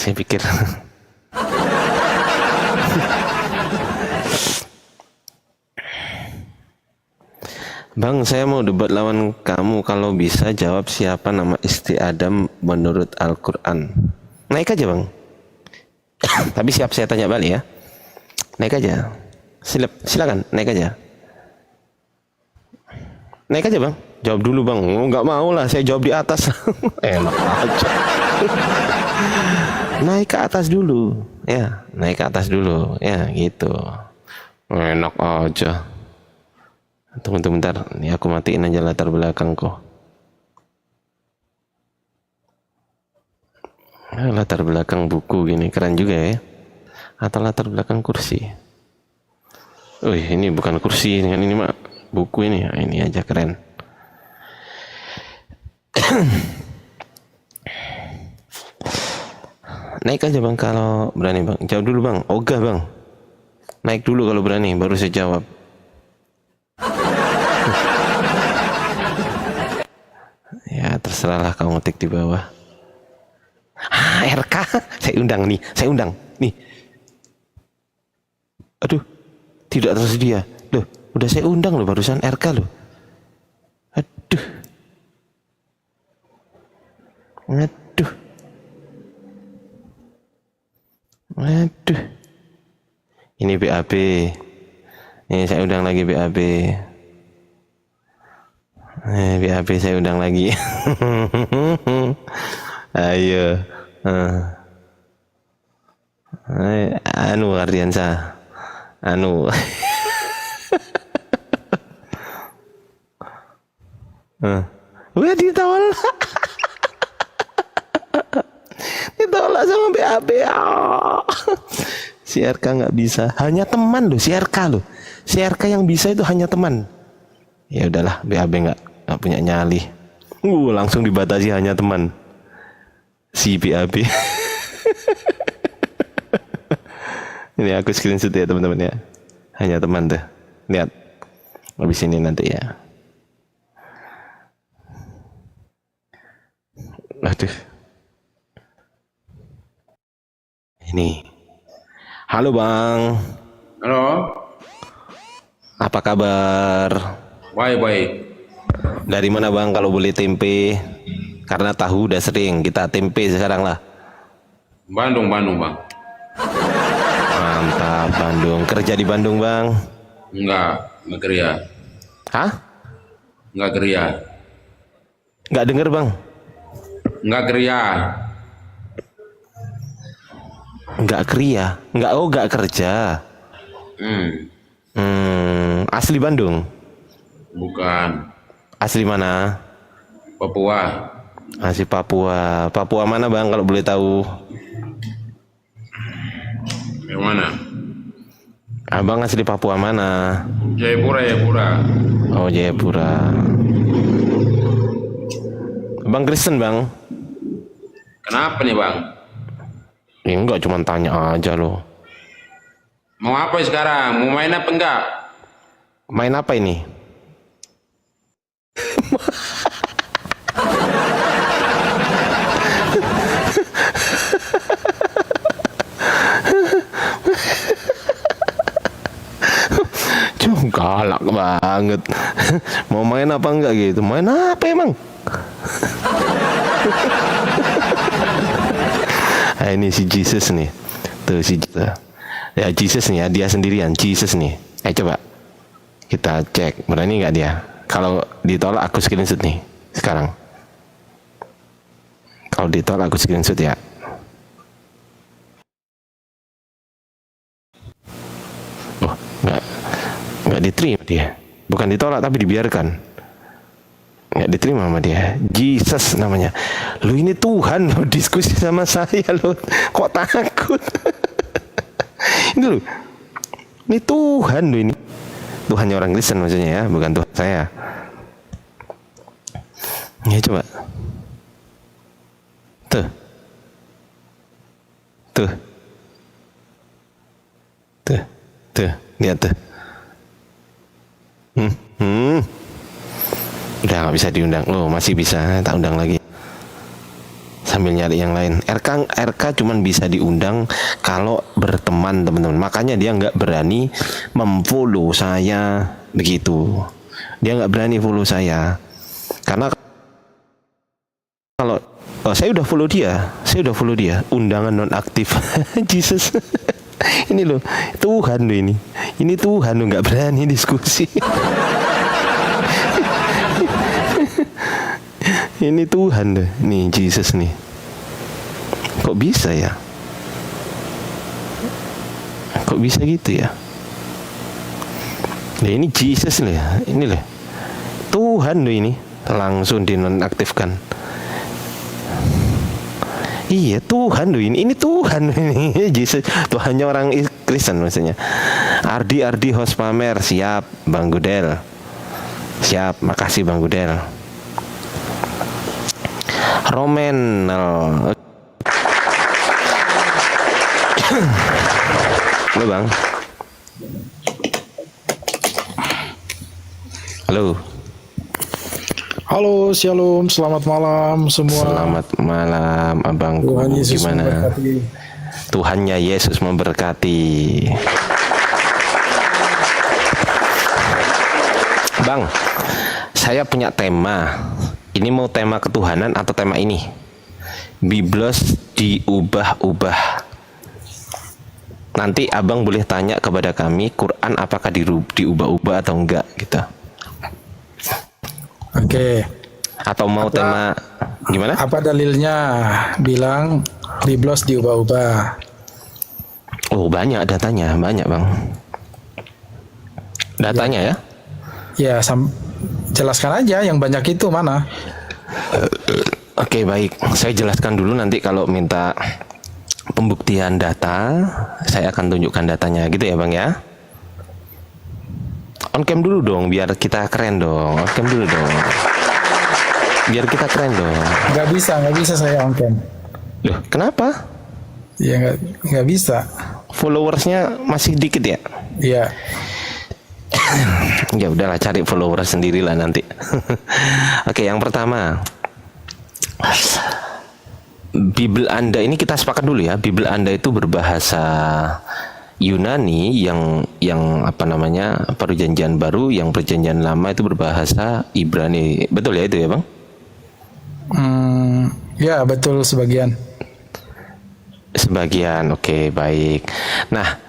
Saya pikir. Bang, saya mau debat lawan kamu. Kalau bisa jawab siapa nama istri Adam menurut Al-Quran. Naik aja bang. Tapi siap saya tanya balik ya. Naik aja. Silakan naik aja. Naik aja bang. Jawab dulu bang. Oh, nggak mau lah, saya jawab di atas. Enak aja. Naik ke atas dulu. Ya, naik ke atas dulu. Ya, gitu. Enak aja. Tunggu bentar, ini aku matiin aja latar belakang kok. Latar belakang buku gini keren juga ya. Atau latar belakang kursi. Wih, ini bukan kursi, ini mah buku ini. Ini aja keren. Naik aja bang kalau berani bang. Jawab dulu bang. Ogah bang. Naik dulu kalau berani, baru saya jawab. Ya terserahlah kau ngetik di bawah. RK, saya undang nih, saya undang nih. Aduh, tidak tersedia. Loh, udah saya undang loh barusan RK loh. Aduh, aduh, aduh. Ini BAB. Ini saya undang lagi BAB. BAB saya undang lagi. Ayo. Anu Ardiansa. Anu. Wah ditolak. Ditolak sama BAB. Si RK nggak bisa. Hanya teman loh si RK loh. Si RK yang bisa itu hanya teman. Ya udahlah, BAB nggak punya nyali. Langsung dibatasi hanya teman. Si BAB. Ini aku screenshot ya teman-teman ya. Hanya teman tuh. Lihat. Habis ini nanti ya. Aduh. Ini. Halo Bang. Halo. Apa kabar? Baik. Dari mana Bang kalau boleh tempe? Karena tahu udah sering, kita tempe sekarang lah. Bandung Bang. Mantap, Bandung. Kerja di Bandung Bang? Enggak kerja. Hah? Enggak kerja. Nggak denger Bang? Enggak kerja. Nggak kerja? Nggak kerja. Asli Bandung? Bukan. Asli mana? Papua. Asli Papua. Papua mana Bang kalau boleh tahu? Yang mana? Abang asli Papua mana? Jayapura. Oh Jayapura. Bang Kristen Bang? Kenapa nih Bang? Ya, enggak, cuma tanya aja loh. Mau apa sekarang? Mau main apa enggak? Main apa ini? Cuma galak banget. Mau main apa enggak gitu? Main apa emang? Nah, ini si Jesus nih. Tuh si Jesus. Ya Jesus nih ya, dia sendirian. Jesus nih. Coba kita cek berani nggak dia. Kalau ditolak aku screenshot nih sekarang. Kalau ditolak aku screenshot ya. Oh nggak diterima dia. Bukan ditolak tapi dibiarkan. Nggak diterima sama dia. Jesus namanya. Lu ini Tuhan lo, diskusi sama saya lo. Kok takut? Ini lo. Ini Tuhan lo ini. Tuhannya orang Kristen maksudnya ya, bukan Tuhan saya. Ya coba. Tuh, lihat tuh. Udah nggak bisa diundang. Loh masih bisa, tak undang lagi. sambil nyari yang lain. RK cuman bisa diundang kalau berteman teman-teman. Makanya dia nggak berani memfollow saya begitu. Dia nggak berani follow saya karena kalau saya udah follow dia, undangan non aktif. Jesus. Ini loh Tuhan loh ini Tuhan loh, nggak berani diskusi. Ini Tuhan deh, nih Jesus nih. Kok bisa ya? Kok bisa gitu ya? Nah ini Jesus loh ya, ini loh Tuhan loh ini, langsung dinonaktifkan. Iya Tuhan loh ini Tuhan loh ini. Jesus, Tuhannya orang Kristen maksudnya. Ardi host pamer, siap Bang Gudel. Siap, makasih Bang Gudel. Romen. Halo Bang. Halo. Halo, shalom, selamat malam semua. Selamat malam abangku. Tuhan Yesus gimana? Memberkati. Tuhannya Yesus memberkati. Bang, saya punya tema. Ini mau tema ketuhanan atau tema ini? Biblos diubah-ubah. Nanti abang boleh tanya kepada kami, Quran apakah diubah-ubah atau enggak gitu. Oke. Atau mau tema gimana? Apa dalilnya bilang Biblos diubah-ubah? Oh banyak datanya, banyak bang. Datanya ya? Ya, jelaskan aja yang banyak itu mana? Oke baik, saya jelaskan dulu, nanti kalau minta pembuktian data, saya akan tunjukkan datanya gitu ya bang ya. On cam dulu dong, biar kita keren dong. On cam dulu dong, biar kita keren dong. Nggak bisa saya on cam. Loh kenapa? Ya nggak bisa. Followersnya masih dikit ya? Iya. Ya udahlah, cari followers sendirilah nanti. Oke, yang pertama, Bible Anda ini kita sepakat dulu ya. Bible Anda itu berbahasa Yunani, yang apa namanya, Perjanjian Baru, yang Perjanjian Lama itu berbahasa Ibrani. Betul ya itu ya, Bang? Ya, betul sebagian. Sebagian, oke, baik. Nah,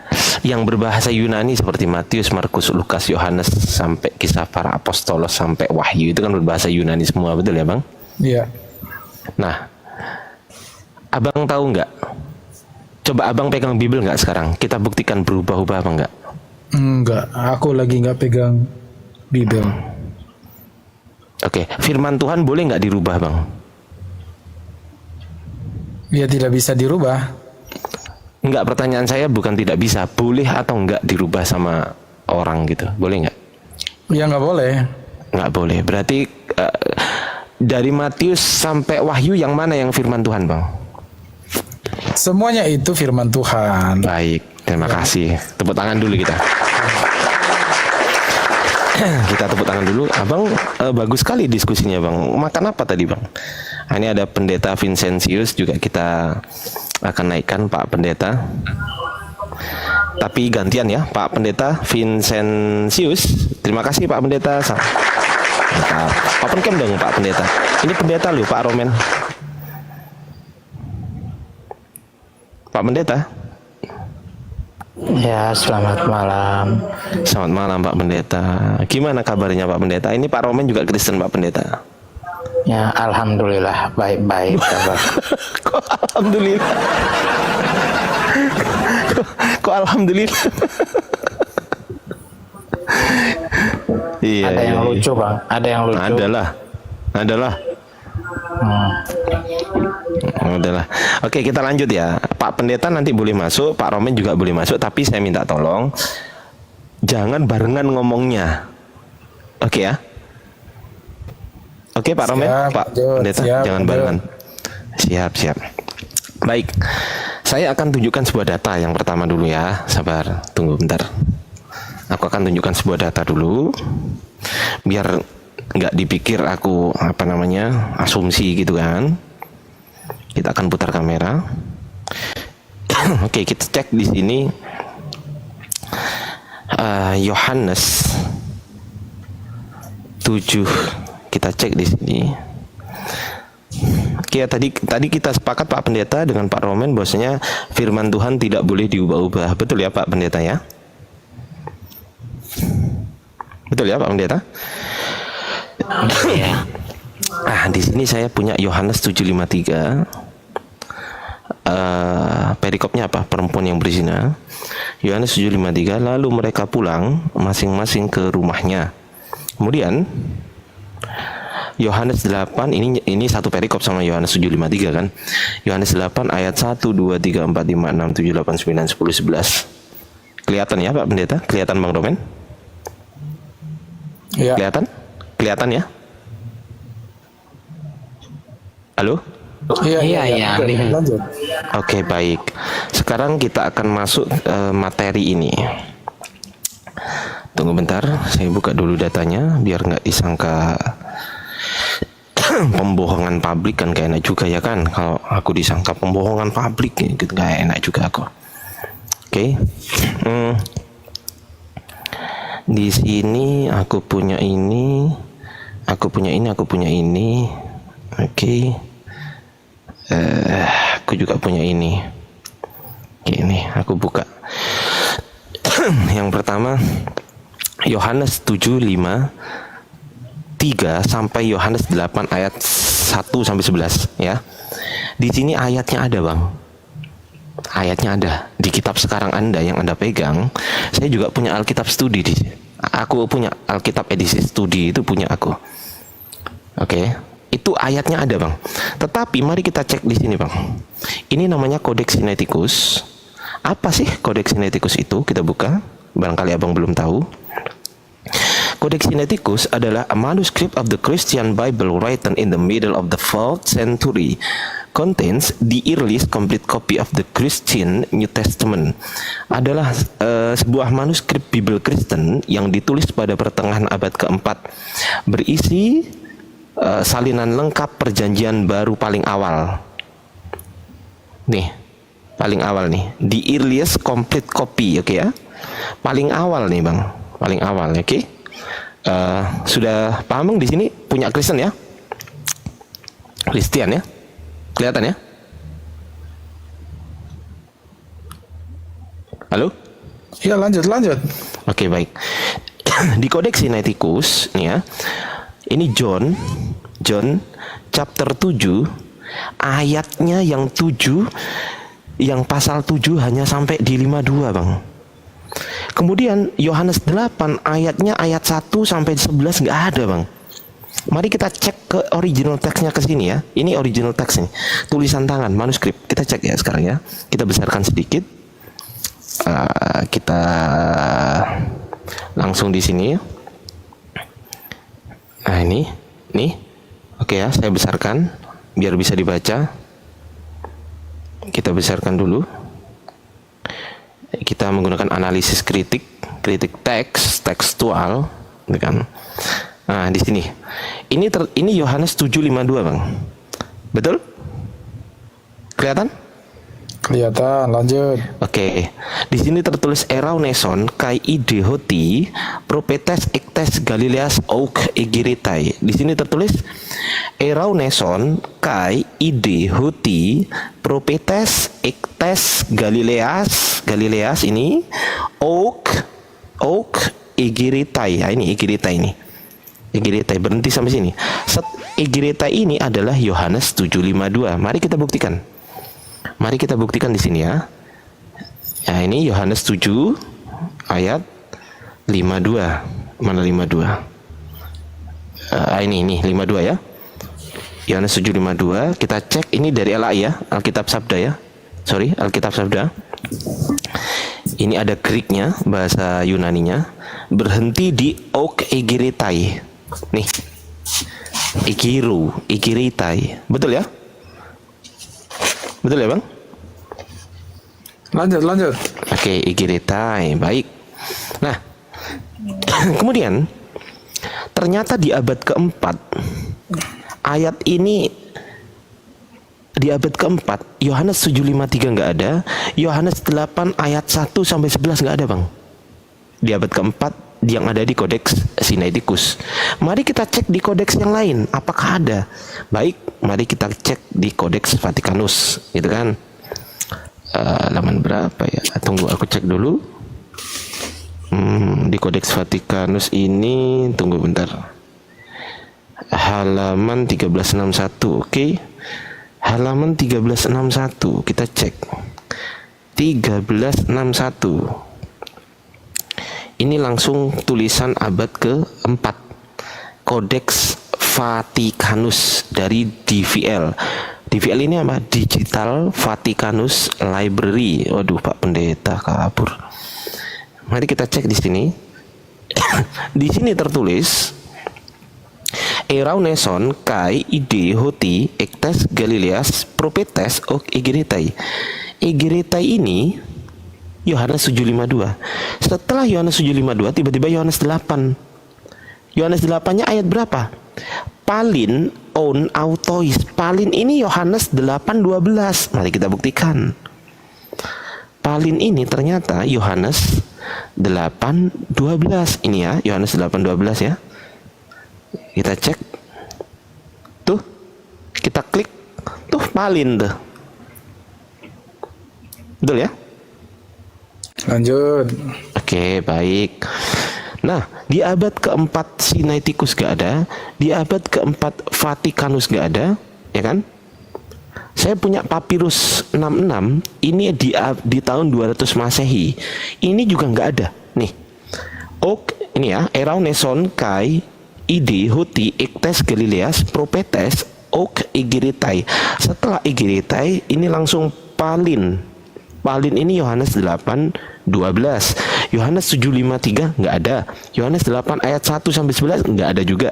yang berbahasa Yunani seperti Matius, Markus, Lukas, Yohanes sampai Kisah Para Apostolos sampai Wahyu itu kan berbahasa Yunani semua, betul ya, Bang? Iya. Nah, Abang tahu nggak? Coba abang pegang Bible nggak sekarang? Kita buktikan berubah-ubah apa nggak? Enggak, aku lagi nggak pegang Bible. Oke, firman Tuhan boleh nggak dirubah, Bang? Ya tidak bisa dirubah. Enggak, pertanyaan saya bukan tidak bisa, boleh atau enggak dirubah sama orang gitu, boleh nggak? Ya nggak boleh. Nggak boleh. Berarti dari Matius sampai Wahyu yang mana yang firman Tuhan, Bang? Semuanya itu firman Tuhan. Baik, terima kasih. Tepuk tangan dulu kita. Kita tepuk tangan dulu. Abang bagus sekali diskusinya, Bang. Makan apa tadi, Bang? Nah, ini ada Pendeta Vincentius juga kita akan naikkan, Pak Pendeta. Tapi gantian ya, Pak Pendeta Vincentius. Terima kasih Pak Pendeta. Mantap. Open cam dong Pak Pendeta. Ini pendeta loh Pak Romen. Pak Pendeta. Ya, selamat malam. Selamat malam Pak Pendeta. Gimana kabarnya Pak Pendeta? Ini Pak Romen juga Kristen Pak Pendeta. Ya, alhamdulillah baik-baik kabar. Kok alhamdulillah? Kok alhamdulillah? Iya. Ada yang lucu, Bang. Ada yang lucu. Adalah. Adalah. Oke, kita lanjut ya. Pak Pendeta nanti boleh masuk, Pak Romen juga boleh masuk, tapi saya minta tolong jangan barengan ngomongnya. Oke ya? Oke Pak Romen, Pak Pendeta, jangan barengan. Siap. Baik, saya akan tunjukkan sebuah data yang pertama dulu ya. Sabar, tunggu bentar. Aku akan tunjukkan sebuah data dulu, biar nggak dipikir aku asumsi gitu kan. Kita akan putar kamera. Oke, kita cek di sini Yohanes 7. Kita cek di sini. Oke, tadi kita sepakat Pak Pendeta dengan Pak Romen bahwasanya firman Tuhan tidak boleh diubah-ubah. Betul ya Pak Pendeta ya? Betul ya Pak Pendeta? Ya. Di sini saya punya Yohanes 7:53. Perikopnya apa? Perempuan yang berzina. Yohanes 7:53. Lalu mereka pulang masing-masing ke rumahnya. Kemudian Yohanes 8, ini satu perikop sama Yohanes 7:53 kan. Yohanes 8 ayat 1, 2, 3, 4, 5, 6, 7, 8, 9, 10, 11. Kelihatan ya Pak Pendeta? Kelihatan Bang Romen? Ya. Kelihatan? Kelihatan ya? Halo? Iya. Lanjut. Oke, baik. Sekarang kita akan masuk materi ini. Tunggu bentar, saya buka dulu datanya biar nggak disangka pembohongan publik kan gak enak juga ya kan. Kalau aku disangka pembohongan publik gitu gak enak juga aku. Oke. Di sini aku punya ini. Oke. Aku juga punya ini. Oke, ini aku buka. Yang pertama Yohanes 7:5-3 sampai Yohanes 8 ayat 1 sampai 11 ya. Di sini ayatnya ada, Bang. Ayatnya ada di kitab sekarang Anda yang Anda pegang. Saya juga punya Alkitab studi di sini. Aku punya Alkitab edisi studi, itu punya aku. Oke. Itu ayatnya ada, Bang. Tetapi mari kita cek di sini, Bang. Ini namanya Codex Sinaiticus. Apa sih Codex Sinaiticus itu? Kita buka. Barangkali Abang belum tahu. Codex Sinaiticus adalah a manuscript of the Christian Bible written in the middle of the 4th century. Contains the earliest complete copy of the Christian New Testament. Adalah sebuah manuskrip Bible Kristen yang ditulis pada pertengahan abad keempat. Berisi salinan lengkap perjanjian baru paling awal. Nih, paling awal nih. The earliest complete copy, oke ya? Paling awal nih, Bang. Paling awal, oke? Sudah paham di sini punya Kristen ya? Kristian ya? Kelihatan ya? Halo? Iya, lanjut. Oke, baik. Di Codex Sinaiticus nih ya. Ini John chapter 7 ayatnya yang 7, yang pasal 7 hanya sampai di 52, Bang. Kemudian Yohanes 8 ayatnya ayat 1 sampai 11 nggak ada, Bang. Mari kita cek ke original teksnya ke sini ya. Ini original teks nih. Tulisan tangan, manuskrip. Kita cek ya sekarang ya. Kita besarkan sedikit. Kita langsung di sini ya. Nah, ini. Oke ya, saya besarkan biar bisa dibaca. Kita besarkan dulu. Kita menggunakan analisis kritik tekstual, kan? Nah, di sini. Ini Yohanes 7:52, Bang. Betul? Kelihatan? Kelihatan, lanjut. Oke. Di sini tertulis Erauneson kai idehoti propetes ektes Galileas auk egiritai. Di sini tertulis Erauneson kai idehoti propetes ektes Galileas ini auk egiritai. Nah, ini egiritai ini. Egiritai, berhenti sampai sini. Egiritai ini adalah Yohanes 7:52. Mari kita buktikan. Di sini ya. Ya, ini Yohanes 7 ayat 52. Mana 52? Ini 52 ya. Yohanes 7:52. Kita cek ini dari LAI ya, Alkitab Sabda ya. Alkitab Sabda. Ini ada Greeknya, bahasa Yunaninya. Berhenti di ok egiritai. Nih, igiritai. Betul ya? Betul ya, Bang? Lanjut. Oke, igiritai. Baik. Nah, kemudian ternyata di abad keempat ayat ini di abad keempat Yohanes 7:53 nggak ada, Yohanes 8 ayat 1 sampai 11 nggak ada bang. Di abad keempat yang ada di Kodeks Sinaiticus. Mari kita cek di kodeks yang lain, apakah ada? Baik, mari kita cek di Kodeks Vatikanus, gitu kan? Halaman berapa ya? Tunggu aku cek dulu. Di Kodeks Vatikanus ini, tunggu bentar. Halaman 1361, oke? Halaman 1361, kita cek. 1361. Ini langsung tulisan abad ke-4. Kodeks Vatikanus dari DVL. DVL ini apa? Digital Vaticanus Library. Waduh, Pak Pendeta kabur. Mari kita cek di sini. Di sini tertulis Erauneson kai ide hoti ektes Galileas propetes ok egeretai. Egeretai ini Yohanes 7:52. Setelah Yohanes 7:52 tiba-tiba Yohanes 8. Yohanes 8-nya ayat berapa? Palin on autois. Palin ini Yohanes 8:12. Mari kita buktikan. Palin ini ternyata Yohanes 8:12. Ini ya, Yohanes 8:12 ya. Kita cek. Tuh. Kita klik. Tuh Palin tuh. Betul ya? Lanjut. Oke, baik. Nah, di abad keempat Sinaiticus gak ada, di abad keempat Vatikanus gak ada, ya kan? Saya punya papirus 66, ini di tahun 200 Masehi. Ini juga nggak ada. Nih. Ini ya, Erauneson kai ide hoti ektes Galileas propetes ok egeretai. Setelah egeretai, ini langsung Palin. Palin ini Yohanes 8:12. Yohanes 7:53 nggak ada. Yohanes 8 ayat 1 sampai 11 nggak ada juga.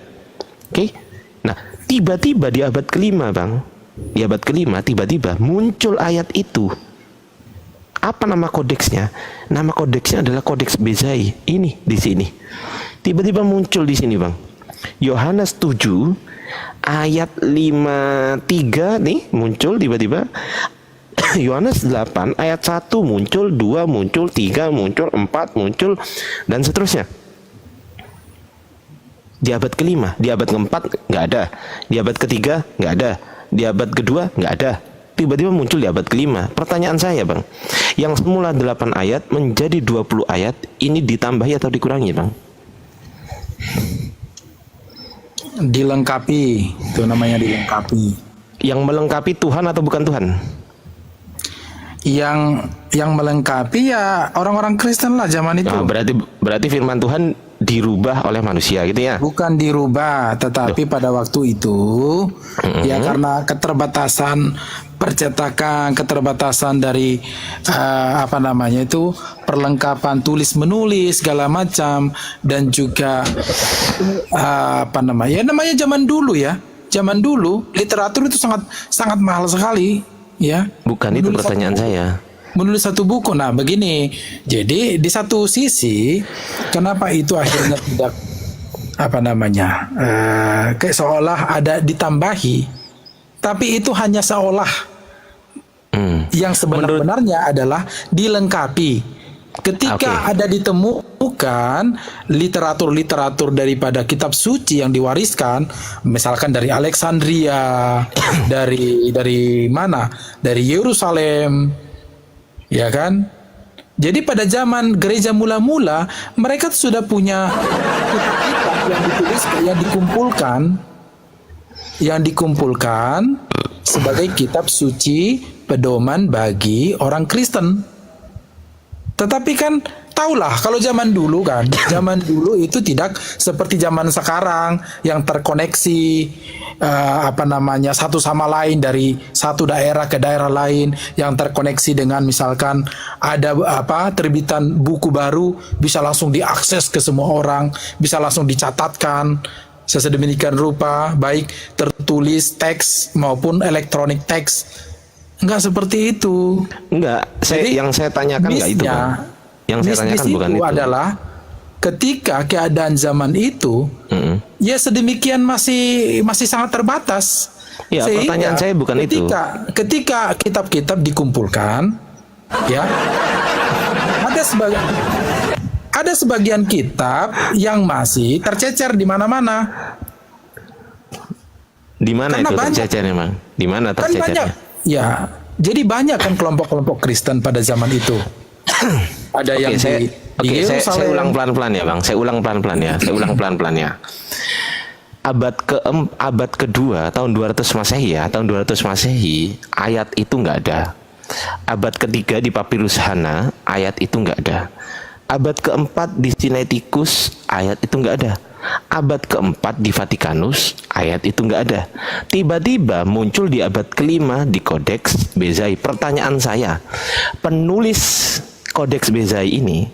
Oke. Nah, tiba-tiba di abad kelima, Bang. Di abad kelima tiba-tiba muncul ayat itu. Apa nama kodeksnya? Nama kodeksnya adalah Kodeks Bezai. Ini di sini. Tiba-tiba muncul di sini, Bang. Yohanes 7 ayat 53 nih muncul tiba-tiba. Yohanes 8 ayat 1 muncul, 2 muncul, 3 muncul, 4 muncul, dan seterusnya. Di abad kelima, di abad keempat nggak ada, di abad ketiga nggak ada, di abad kedua nggak ada. Tiba-tiba muncul di abad kelima. Pertanyaan saya, Bang, yang semula 8 ayat menjadi 20 ayat, ini ditambahi atau dikurangi, Bang? Dilengkapi, itu namanya dilengkapi. Yang melengkapi Tuhan atau bukan Tuhan? Yang melengkapi ya orang-orang Kristen lah zaman itu. Nah, berarti firman Tuhan dirubah oleh manusia gitu ya? Bukan dirubah, tetapi pada waktu itu ya karena keterbatasan percetakan, keterbatasan dari perlengkapan tulis menulis segala macam, dan juga namanya zaman dulu ya. Zaman dulu literatur itu sangat mahal sekali. Ya, bukan itu pertanyaan saya. Menulis satu buku. Nah, begini. Jadi di satu sisi, kenapa itu akhirnya tidak kayak seolah ada ditambahi, tapi itu hanya seolah. Yang sebenarnya adalah dilengkapi. Ketika ada ditemukan literatur-literatur daripada kitab suci yang diwariskan, misalkan dari Alexandria, dari mana? Dari Yerusalem, ya kan? Jadi pada zaman gereja mula-mula, mereka sudah punya kitab-kitab yang dituliskan, yang dikumpulkan sebagai kitab suci pedoman bagi orang Kristen. Tetapi kan tahulah kalau zaman dulu itu tidak seperti zaman sekarang yang terkoneksi satu sama lain dari satu daerah ke daerah lain, yang terkoneksi dengan misalkan ada terbitan buku baru bisa langsung diakses ke semua orang, bisa langsung dicatatkan sedemikian rupa, baik tertulis teks maupun elektronik teks. Enggak seperti itu. Enggak, yang saya tanyakan enggak itu, Bang. Yang saya tanyakan bukan itu. Adalah ketika keadaan zaman itu ya sedemikian masih sangat terbatas. Ya, Sehingga pertanyaan saya bukan itu. Ketika kitab-kitab dikumpulkan, ya, ada sebagian kitab yang masih tercecer di mana-mana. Di mana Karena itu banyak. tercecernya, Bang? Di mana Kan banyak, tercecernya? ya. Jadi banyak kan kelompok-kelompok Kristen pada zaman itu. Ada yang saya di saya Yerusalem. ulang pelan-pelan ya, Bang. Saya ulang pelan-pelan ya. Abad kedua tahun 200 Masehi ya, tahun 200 Masehi ayat itu nggak ada. Abad ketiga di Papirus Hana ayat itu nggak ada. Abad keempat di Sinaiticus ayat itu nggak ada. Abad keempat di Vatikanus ayat itu nggak ada. Tiba-tiba muncul di abad kelima di Kodeks Bezai. Pertanyaan saya, penulis Kodeks Bezai ini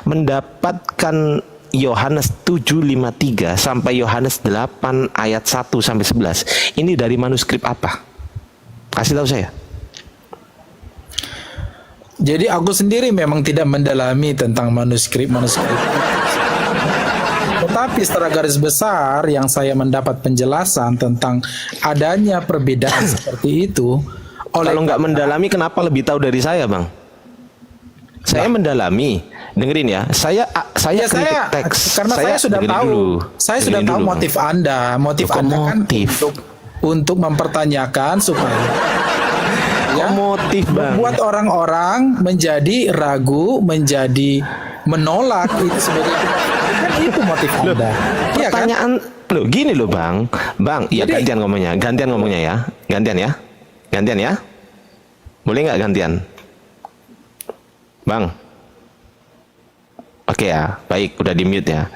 mendapatkan Yohanes 7:53 sampai Yohanes 8 ayat 1 sampai 11. Ini dari manuskrip apa? Kasih tahu saya. Jadi aku sendiri memang tidak mendalami tentang manuskrip. Tetapi secara garis besar yang saya mendapat penjelasan tentang adanya perbedaan seperti itu oleh Kalau nggak mendalami, kenapa lebih tahu dari saya, Bang? Saya mendalami, dengerin ya. Saya ya, kritik saya teks. karena saya sudah dengerin tahu dulu. saya sudah Dengerin tahu dulu, Bang. motif Anda Kok Anda kan motif? untuk mempertanyakan supaya Kok motif, Bang? membuat orang-orang menjadi ragu, menjadi menolak itu sebagai kan itu motif Anda. Iya kan? Pertanyaan loh, gini loh, Bang. Bang, ya Jadi- gantian ngomongnya ya. Gantian ya. Boleh nggak gantian? Bang. Oke ya, baik, udah di mute ya.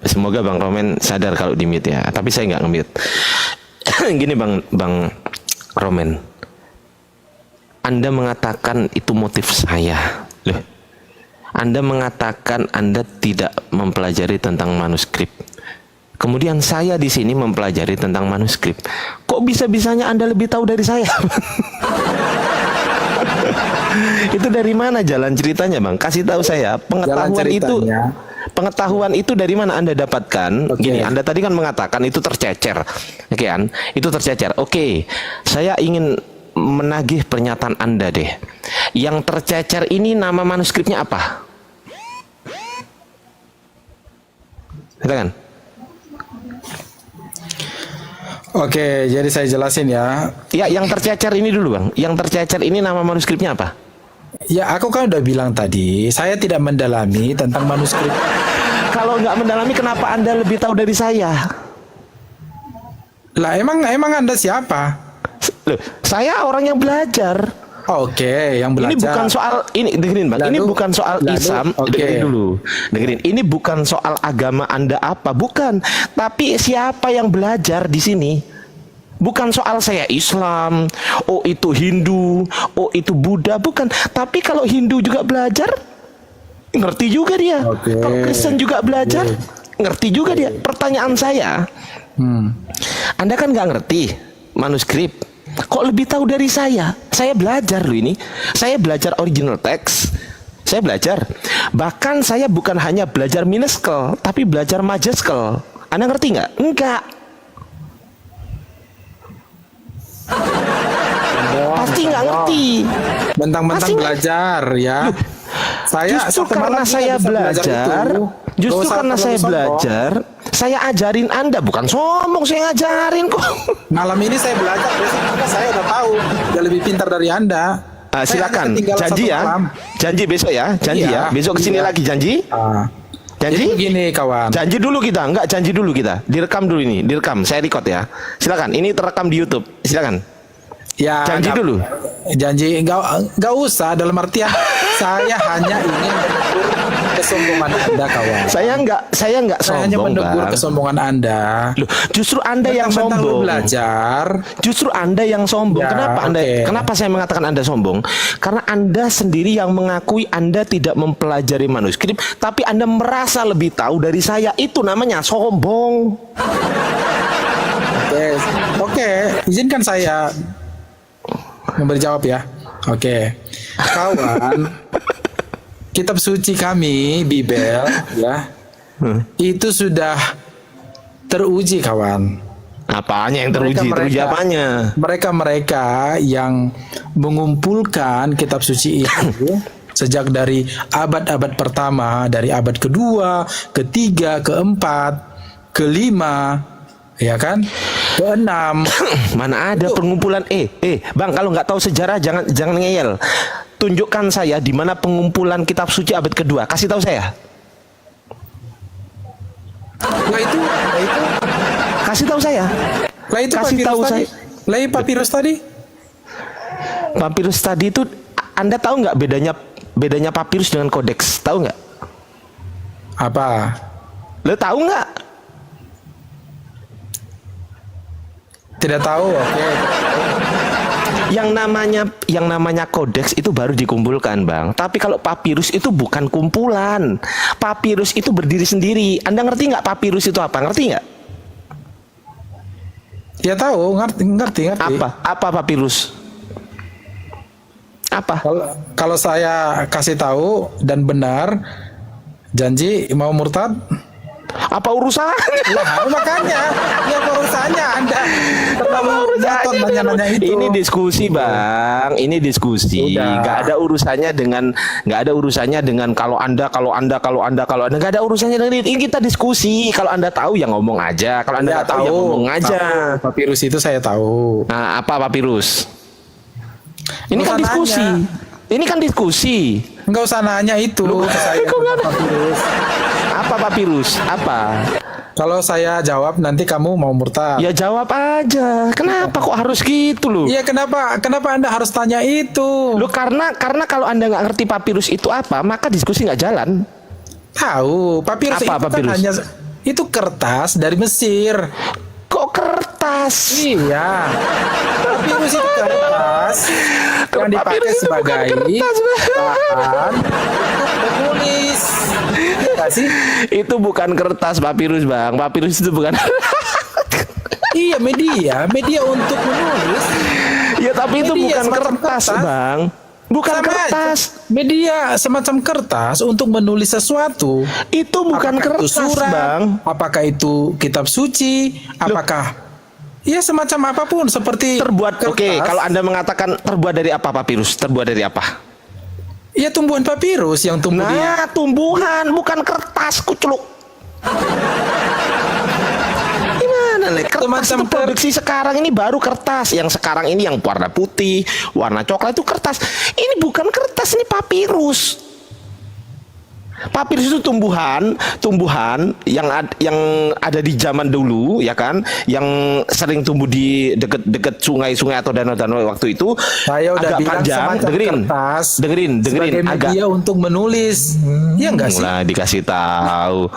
Semoga Bang Romen sadar kalau di mute ya. Tapi saya nggak nge-mute. Gini Bang Romen. Anda mengatakan itu motif saya. Loh. Anda mengatakan Anda tidak mempelajari tentang manuskrip. Kemudian saya di sini mempelajari tentang manuskrip. Kok bisa-bisanya Anda lebih tahu dari saya? Itu dari mana jalan ceritanya, Bang? Kasih tahu saya. Pengetahuan itu dari mana Anda dapatkan? Oke. Gini, Anda tadi kan mengatakan itu tercecer. Oke kan? Itu tercecer. Oke. Saya ingin menagih pernyataan Anda deh. Yang tercecer ini nama manuskripnya apa? Katakan. Oke, jadi saya jelasin ya. Ya, yang tercecer ini dulu, Bang. Yang tercecer ini nama manuskripnya apa? Ya, aku kan udah bilang tadi, saya tidak mendalami tentang manuskrip. Kalau nggak mendalami, kenapa Anda lebih tahu dari saya? Lah, emang Anda siapa? Loh, saya orang yang belajar. Oke, yang belajar. Ini bukan soal ini, dengerin Bang. Ini Lalu- bukan soal lalu, Islam. oke. Dengerin dulu. Dengerin. Ini bukan soal agama Anda apa, bukan. Tapi siapa yang belajar di sini? Bukan soal saya Islam, oh itu Hindu, oh itu Buddha, bukan. Tapi kalau Hindu juga belajar, ngerti juga dia. Oke. Kalau Kristen juga belajar, ngerti juga dia. Pertanyaan saya, Anda kan nggak ngerti manuskrip. Kok lebih tahu dari saya? Saya belajar loh ini. Saya belajar original text. Saya belajar. Bahkan saya bukan hanya belajar minuskel, tapi belajar majuskel. Anda ngerti nggak? Enggak. Pasti nggak ngerti. Mentang-mentang Pasti nggak- belajar ya. Saya Justru satu karena malam juga saya bisa belajar, itu. justru Nggak usah karena terlalu saya sombong. belajar, saya ajarin Anda, bukan sombong, saya ngajarin kok. Malam ini saya belajar, besok juga saya udah tahu, udah lebih pintar dari Anda. Saya Silakan, hanya ketinggalan janji satu ya, malam. janji besok ya, janji Iya, ya, besok kesini iya. lagi janji, Jadi janji. begini kawan. Janji dulu kita, enggak janji dulu kita. Direkam dulu ini, direkam. Saya record ya. Silakan, ini terekam di YouTube. Silakan. Ya, Janji nggak- dulu. Janji nggak usah, dalam artian saya hanya ingin menegur kesombongan Anda kawan. Saya enggak Saya hanya sombong, menegur Bang. kesombongan Anda. Loh, justru Anda yang Mentang-mentang lu sombong. belajar. Justru Anda yang sombong. Ya, Kenapa Anda? oke. Kenapa saya mengatakan Anda sombong? Karena Anda sendiri yang mengakui Anda tidak mempelajari manuskrip, tapi Anda merasa lebih tahu dari saya. Itu namanya sombong. Oke, izinkan saya memberi jawab ya. Oke, kawan, kitab suci kami, Bibel, ya, itu sudah teruji kawan. Apanya yang teruji apanya? Mereka yang mengumpulkan kitab suci itu sejak dari abad-abad pertama, dari abad kedua, ketiga, keempat, kelima, ya kan, keenam. Mana ada pengumpulan? Bang, kalau nggak tahu sejarah jangan ngeyel. Tunjukkan saya di mana pengumpulan kitab suci abad kedua. Kasih tahu saya. Lah itu Kasih tahu saya. Lah itu Kasih tahu papirus tadi. saya. Lah itu papirus tadi. Papirus tadi itu, Anda tahu nggak bedanya papirus dengan kodeks? Tahu nggak? Apa? Lo tahu nggak? Tidak tahu. Oke. Yang namanya kodeks itu baru dikumpulkan, Bang. Tapi kalau papirus itu bukan kumpulan. Papirus itu berdiri sendiri. Anda ngerti nggak papirus itu apa? Ngerti nggak? Ya tahu, ngerti. Apa papirus? Apa? Kalau saya kasih tahu dan benar, janji mau murtad? Apa urusannya? Nah, makanya ya urusannya Anda terlalu ngotot nanya-nanya itu. Ini diskusi, Bang. Ini diskusi. Udah. Nggak ada urusannya dengan kalau Anda nggak ada urusannya dengan itu. Ini kita diskusi. Kalau Anda tahu ya ngomong aja. Kalau Anda nggak tahu ya ngomong aja. Tahu. Papirus itu saya tahu. Nah, apa papirus? Ini Nggak kan usah diskusi. nanya. Ini kan diskusi. Enggak usah nanya itu ke saya. kok nggak ada? Papirus. Apa papirus? Apa? Kalau saya jawab nanti kamu mau murtad. Ya jawab aja. Kenapa kok harus gitu loh? Iya, kenapa Anda harus tanya itu? Loh karena kalau Anda nggak ngerti papirus itu apa, maka diskusi nggak jalan. Tahu, papirus Apa itu papirus? kan hanya itu kertas dari Mesir. Kok kertas? Iya. Papirus itu kertas yang dipakai Papirus itu bukan sebagai kertas, Bang. bahan untuk menulis. Iya nggak sih? Itu bukan kertas papirus, Bang. Papirus itu bukan. Iya, media untuk menulis. Ya tapi itu Media bukan semacam kertas, kertas. Bang. Bukan Sama kertas. aja. Media semacam kertas untuk menulis sesuatu. Itu bukan Apakah itu kertas, surat? Bang. Apakah itu kitab suci? Apakah ya semacam apapun seperti Terbuat. kertas. Oke, kalau Anda mengatakan terbuat dari apa papirus? Terbuat dari apa? Ya tumbuhan papirus yang tumbuh di Nah, tumbuhan bukan kertas, kucluk. Gimana nih? Kertas Semacam itu produksi sekarang ini baru kertas. Yang sekarang ini yang warna putih, warna coklat itu kertas. Ini bukan kertas, ini papirus. Papirus itu tumbuhan yang ada di zaman dulu, ya kan, yang sering tumbuh di dekat sungai-sungai atau danau-danau waktu itu. Saya udah agak bilang panjang, semacam kertas dengerin, sebagai agak media untuk menulis. Iya enggak sih? mulai dikasih tahu.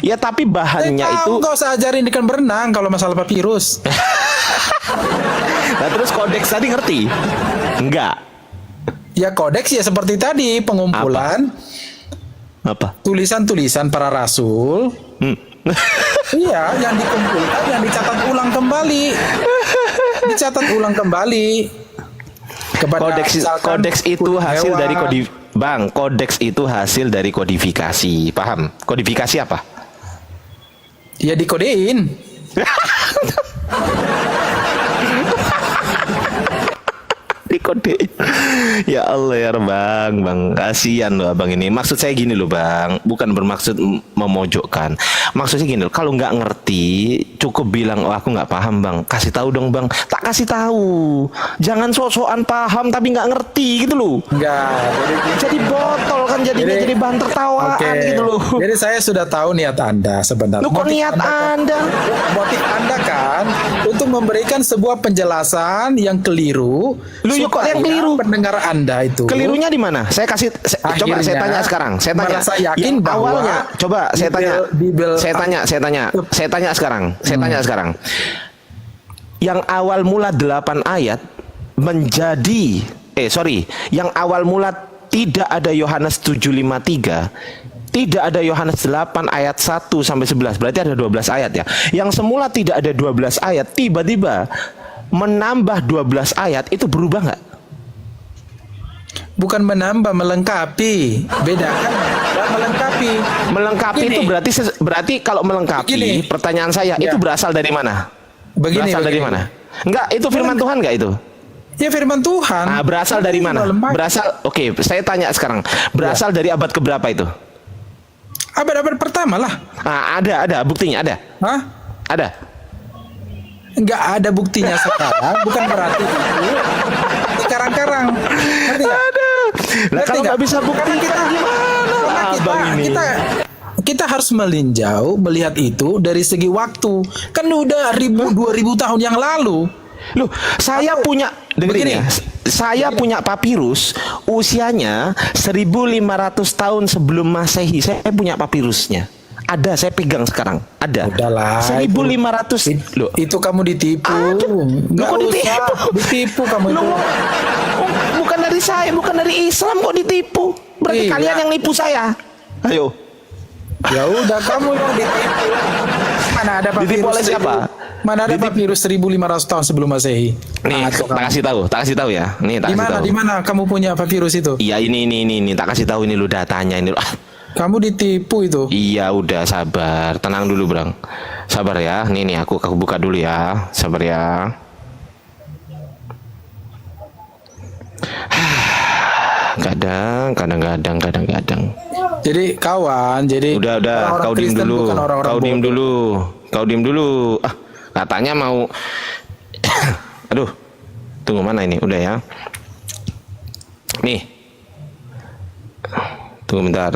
Ya tapi bahannya itu. Nggak usah ajarin ikan berenang kalau masalah papirus. Nah, terus kodeks tadi ngerti? Enggak. Ya kodeks ya seperti tadi pengumpulan Apa? tulisan-tulisan para rasul. Iya, yang dikumpulkan, yang dicatat ulang kembali. Dicatat ulang kembali. Kepada misalkan Kodeks itu kulit hasil hewan. dari Bang, kodeks itu hasil dari kodifikasi. Paham? Kodifikasi apa? Ya dikodein. Dikode. Ya Allah ya Bang, kasihan loh Abang ini. Maksud saya gini loh Bang, bukan bermaksud memojokkan. Maksudnya gini loh, kalau nggak ngerti cukup bilang, oh aku nggak paham Bang. Kasih tahu dong Bang. Tak kasih tahu. Jangan sok-sokan paham tapi nggak ngerti gitu loh. Enggak. Jadi botol kan jadinya, jadi bahan tertawaan Oke. gitu loh. Jadi saya sudah tahu niat Anda sebenarnya. Lu kok niat Anda? Motif Anda kan untuk memberikan sebuah penjelasan yang keliru. Lu yuk kok yang supaya keliru? Pendengar Anda itu. Kelirunya di mana? Saya kasih coba saya Akhirnya tanya sekarang. Saya tanya. merasa yakin Yang bahwa awalnya coba saya tanya. Bibel- Saya tanya sekarang. Yang awal mula 8 ayat menjadi yang awal mula tidak ada Yohanes 7:53. Tidak ada Yohanes 8 ayat 1 sampai 11. Berarti ada 12 ayat ya. Yang semula tidak ada 12 ayat tiba-tiba menambah 12 ayat, itu berubah nggak? Bukan menambah, melengkapi. Bedakan dan melengkapi. Melengkapi Gini. itu berarti kalau melengkapi, Gini. pertanyaan saya Ya. itu berasal dari mana? Begini, Berasal dari begini. mana? Enggak, itu firman Tuhan enggak itu? Ya firman Tuhan. Nah, berasal dari mana? Berasal, oke, saya tanya sekarang. Berasal dari abad keberapa itu? Abad-abad pertama lah. Nah, ada buktinya, ada. Hah? Ada. Nggak ada buktinya sekarang, bukan berarti itu di karang-karang. Ngerti nggak? Lah kalau nggak bisa bukti Karena kita gimana abang ini? kita harus meninjau melihat itu dari segi waktu. Kan udah 1000-2000 tahun yang lalu. Loh, saya punya dengerin begini. ya. Saya punya papirus usianya 1500 tahun sebelum Masehi. Saya punya papirusnya. Ada, saya pegang sekarang. Ada. Udahlah, 1500. Loh, Itu kamu ditipu. Nggak kok usah ditipu kamu itu. Loh, bukan dari saya, bukan dari Islam kok ditipu. Berarti Iya. kalian yang nipu saya. Ayo. Ya udah kamu yang ditipu. Mana ada papirus? Ditipu oleh siapa? Mana ada papirus 1500 tahun sebelum Masehi? Nih, Tuh tak kasih tahu ya. Nih, tak Di kasih mana? tahu. Di mana kamu punya papirus itu? Iya, ini tak kasih tahu ini lu datanya ini. Kamu ditipu itu. Iya, udah sabar. Tenang dulu, Bang. Sabar ya. Nih aku buka dulu ya. Sabar ya. Kadang. Jadi kawan, jadi Udah, orang-orang kau diem Kristen dulu. bukan orang-orang Kau diem bodoh. dulu. Kau diem dulu. Ah, katanya mau Aduh. Tunggu mana ini? Udah ya. Nih. Tunggu bentar.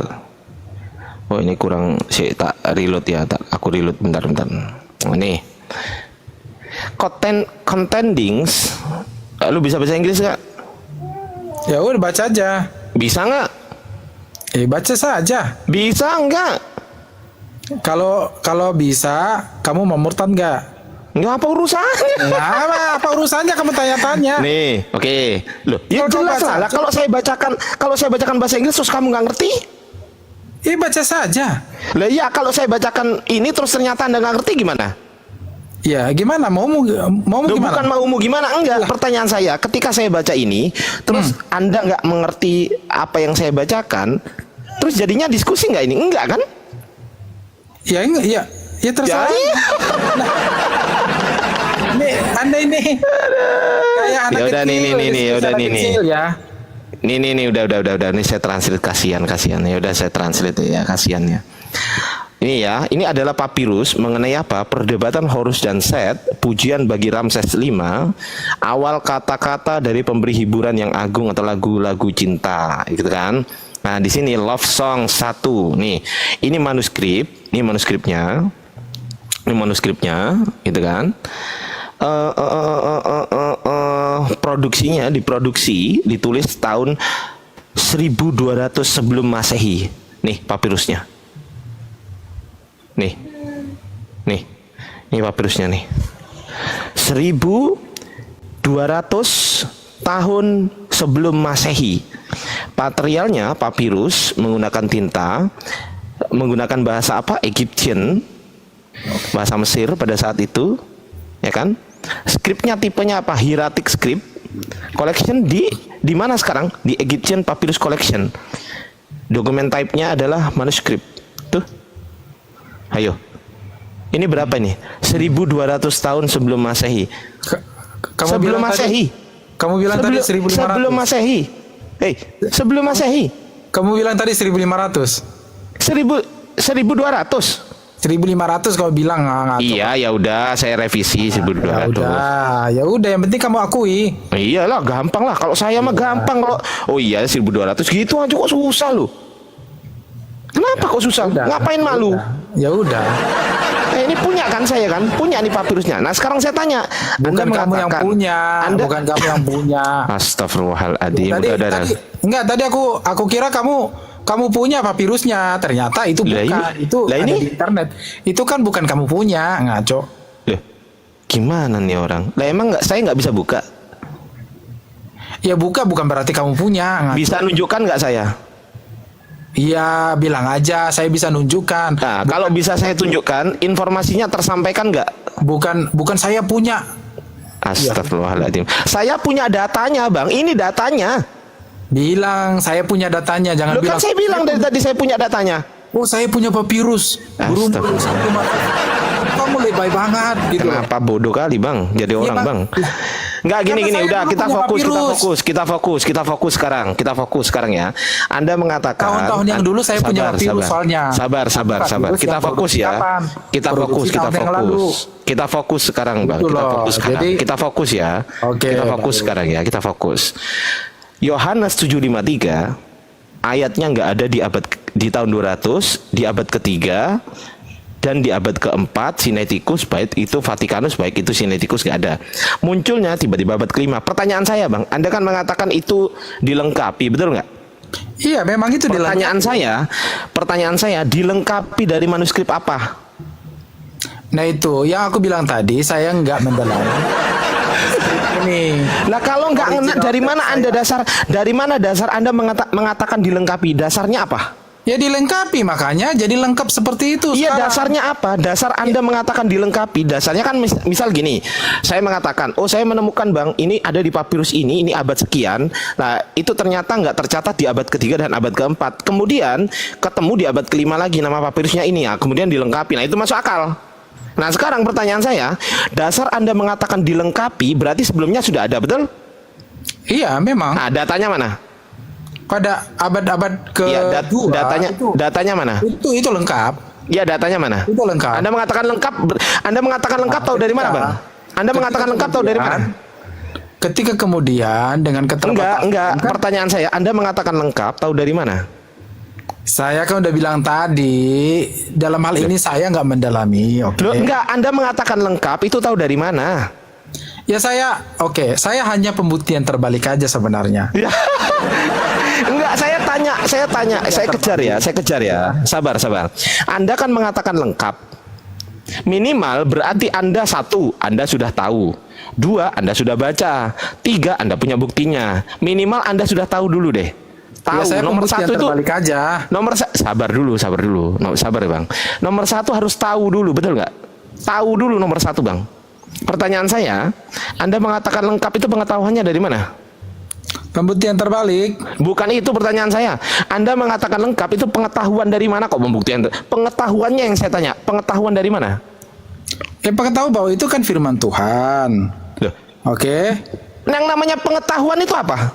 Oh, ini kurang sih, tak reload ya. Aku reload bentar. Oh, nih. Contendings. Lu bisa bahasa Inggris nggak? Ya udah baca aja. Bisa nggak? Baca saja. Bisa nggak? Kalau bisa, kamu mau murtad nggak? Nggak apa urusannya. Nah, apa urusannya kamu tanya-tanya? Nih, oke. Loh, ya Kalau jelas baca, lah. Kalau saya bacakan bahasa Inggris terus kamu nggak ngerti? Baca saja. Lah iya, kalau saya bacakan ini terus ternyata Anda nggak ngerti gimana? Ya, gimana? Maumu Loh, gimana? bukan maumu gimana? Enggak. Pertanyaan saya, ketika saya baca ini, terus Anda nggak mengerti apa yang saya bacakan, terus jadinya diskusi nggak ini? Enggak kan? Ya terserah. Jadi, Nih, Anda ini kayak anak Ya udah, kecil. nih, ya udah, anak nih. kecil ya. Nih, udah. Ini saya translate, kasihan. Ya udah, saya translate ya, kasihannya. Ini ya, ini adalah papirus mengenai apa? Perdebatan Horus dan Set, pujian bagi Ramses V, awal kata-kata dari pemberi hiburan yang agung atau lagu-lagu cinta, gitu kan? Nah, di sini Love Song 1. Nih, ini manuskripnya, gitu kan? Produksinya ditulis tahun 1200 sebelum Masehi. Nih papirusnya. Nih papirusnya nih. 1200 tahun sebelum Masehi. Materialnya papirus menggunakan tinta, menggunakan bahasa apa? Egyptian, bahasa Mesir pada saat itu, ya kan? Skripnya tipenya apa? Hieratic script. Collection di mana sekarang? Di Egyptian Papyrus Collection. Dokumen type-nya adalah manuskrip. Tuh. Ayo. Ini berapa nih? 1200 tahun sebelum Masehi. Sebelum Masehi. Kamu bilang tadi 1500. Sebelum Masehi. Sebelum Masehi. Kamu bilang tadi 1500. 1200. 1500 kamu bilang ngaco. Iya, ya udah saya revisi 1200. Ya udah yang penting kamu akui. Iyalah, gampang lah. Kalau saya mah gampang kalau. Oh iya, 1200 gitu aja kok susah lu. Kenapa kok susah? Ngapain malu? Ya udah. Ini punya kan saya kan? Punya nih papirusnya. Nah, sekarang saya tanya. Bukan Anda kamu yang mengatakan, punya. Anda... Bukan kamu yang punya. Astagfirullahaladzim. Tadi aku kira kamu punya papirusnya. Ternyata itu bukan. Itu ada ini? di internet. Itu kan bukan kamu punya, ngaco. Loh, gimana nih orang? Lah emang saya nggak bisa buka? Ya buka bukan berarti kamu punya, ngaco. Bisa nunjukkan nggak saya? Iya, bilang aja saya bisa nunjukkan. Nah, kalau bisa saya tunjukkan, informasinya tersampaikan nggak? Bukan saya punya. Astagfirullahaladzim. Saya punya datanya, Bang. Ini datanya. Bilang saya punya datanya, jangan Loh, bilang. kan saya bilang dari tadi saya punya datanya. Oh, saya punya papirus. Kamu kamu lebay banget gitu. Kenapa bodoh kali bang, jadi orang Bang. bang. Nggak gini Karena saya udah dulu kita punya fokus, kita fokus sekarang ya. Anda mengatakan Tahun-tahun yang dulu saya punya papirus soalnya. Sabar. Papirus Kita yang fokus ya. kapan? Kita Produksi tahun yang lalu. fokus. Kita fokus sekarang bang. Betul Kita loh. fokus sekarang. Jadi- Kita fokus ya. Oke, Kita fokus baik. sekarang ya. Kita fokus. Yohanes 7:53 ayatnya nggak ada di tahun 200, di abad ketiga, dan di abad keempat Sinaiticus, baik itu Vatikanus, baik itu Sinaiticus nggak ada. Munculnya tiba-tiba abad kelima. Pertanyaan saya bang, Anda kan mengatakan itu dilengkapi, betul nggak? Iya, memang itu Pertanyaan saya dilengkapi dari manuskrip apa? Nah itu yang aku bilang tadi, saya nggak mendalami. Ini Nah kalau nggak ngena, dari mana dasar Anda mengatakan dilengkapi? Dasarnya apa? ya dilengkapi, makanya jadi lengkap seperti itu. Iya, sekarang. dasarnya apa? Dasar Anda mengatakan dilengkapi. Dasarnya kan misal gini, saya mengatakan, oh saya menemukan bang, ini ada di papirus ini abad sekian. Nah itu ternyata nggak tercatat di abad ketiga dan abad keempat. Kemudian ketemu di abad kelima lagi nama papirusnya ini ya. Kemudian dilengkapi. Nah itu masuk akal. Nah sekarang pertanyaan saya, dasar Anda mengatakan dilengkapi berarti sebelumnya sudah ada, betul? Iya, memang Nah datanya mana? pada abad-abad ke Iya, datanya mana? itu lengkap. Iya, datanya mana? Itu lengkap. Anda mengatakan lengkap tahu dari mana, Bang? Anda mengatakan lengkap tahu dari mana? Ketika kemudian dengan keterbatasan. Enggak. Pertanyaan saya, Anda mengatakan lengkap tahu dari mana? Saya kan udah bilang tadi, dalam hal ini saya nggak mendalami. Oke. Loh, enggak, Anda mengatakan lengkap itu tahu dari mana? Ya saya hanya pembuktian terbalik aja sebenarnya. Ya. Enggak, saya kejar ya. Sabar. Anda kan mengatakan lengkap. Minimal berarti Anda 1, Anda sudah tahu. 2, Anda sudah baca. 3, Anda punya buktinya. Minimal Anda sudah tahu dulu deh. Tahu Ya, saya nomor pembuktian 1 itu terbalik aja. sabar dulu. Sabar ya, Bang. Nomor 1 harus tahu dulu, betul nggak? Tahu dulu nomor 1, Bang. Pertanyaan saya, Anda mengatakan lengkap itu pengetahuannya dari mana? Pembuktian terbalik. Bukan itu pertanyaan saya. Anda mengatakan lengkap itu pengetahuan dari mana kok pembuktian? Pengetahuannya yang saya tanya. Pengetahuan dari mana? Ya tahu bahwa itu kan firman Tuhan. Loh, Oke. yang namanya pengetahuan itu apa?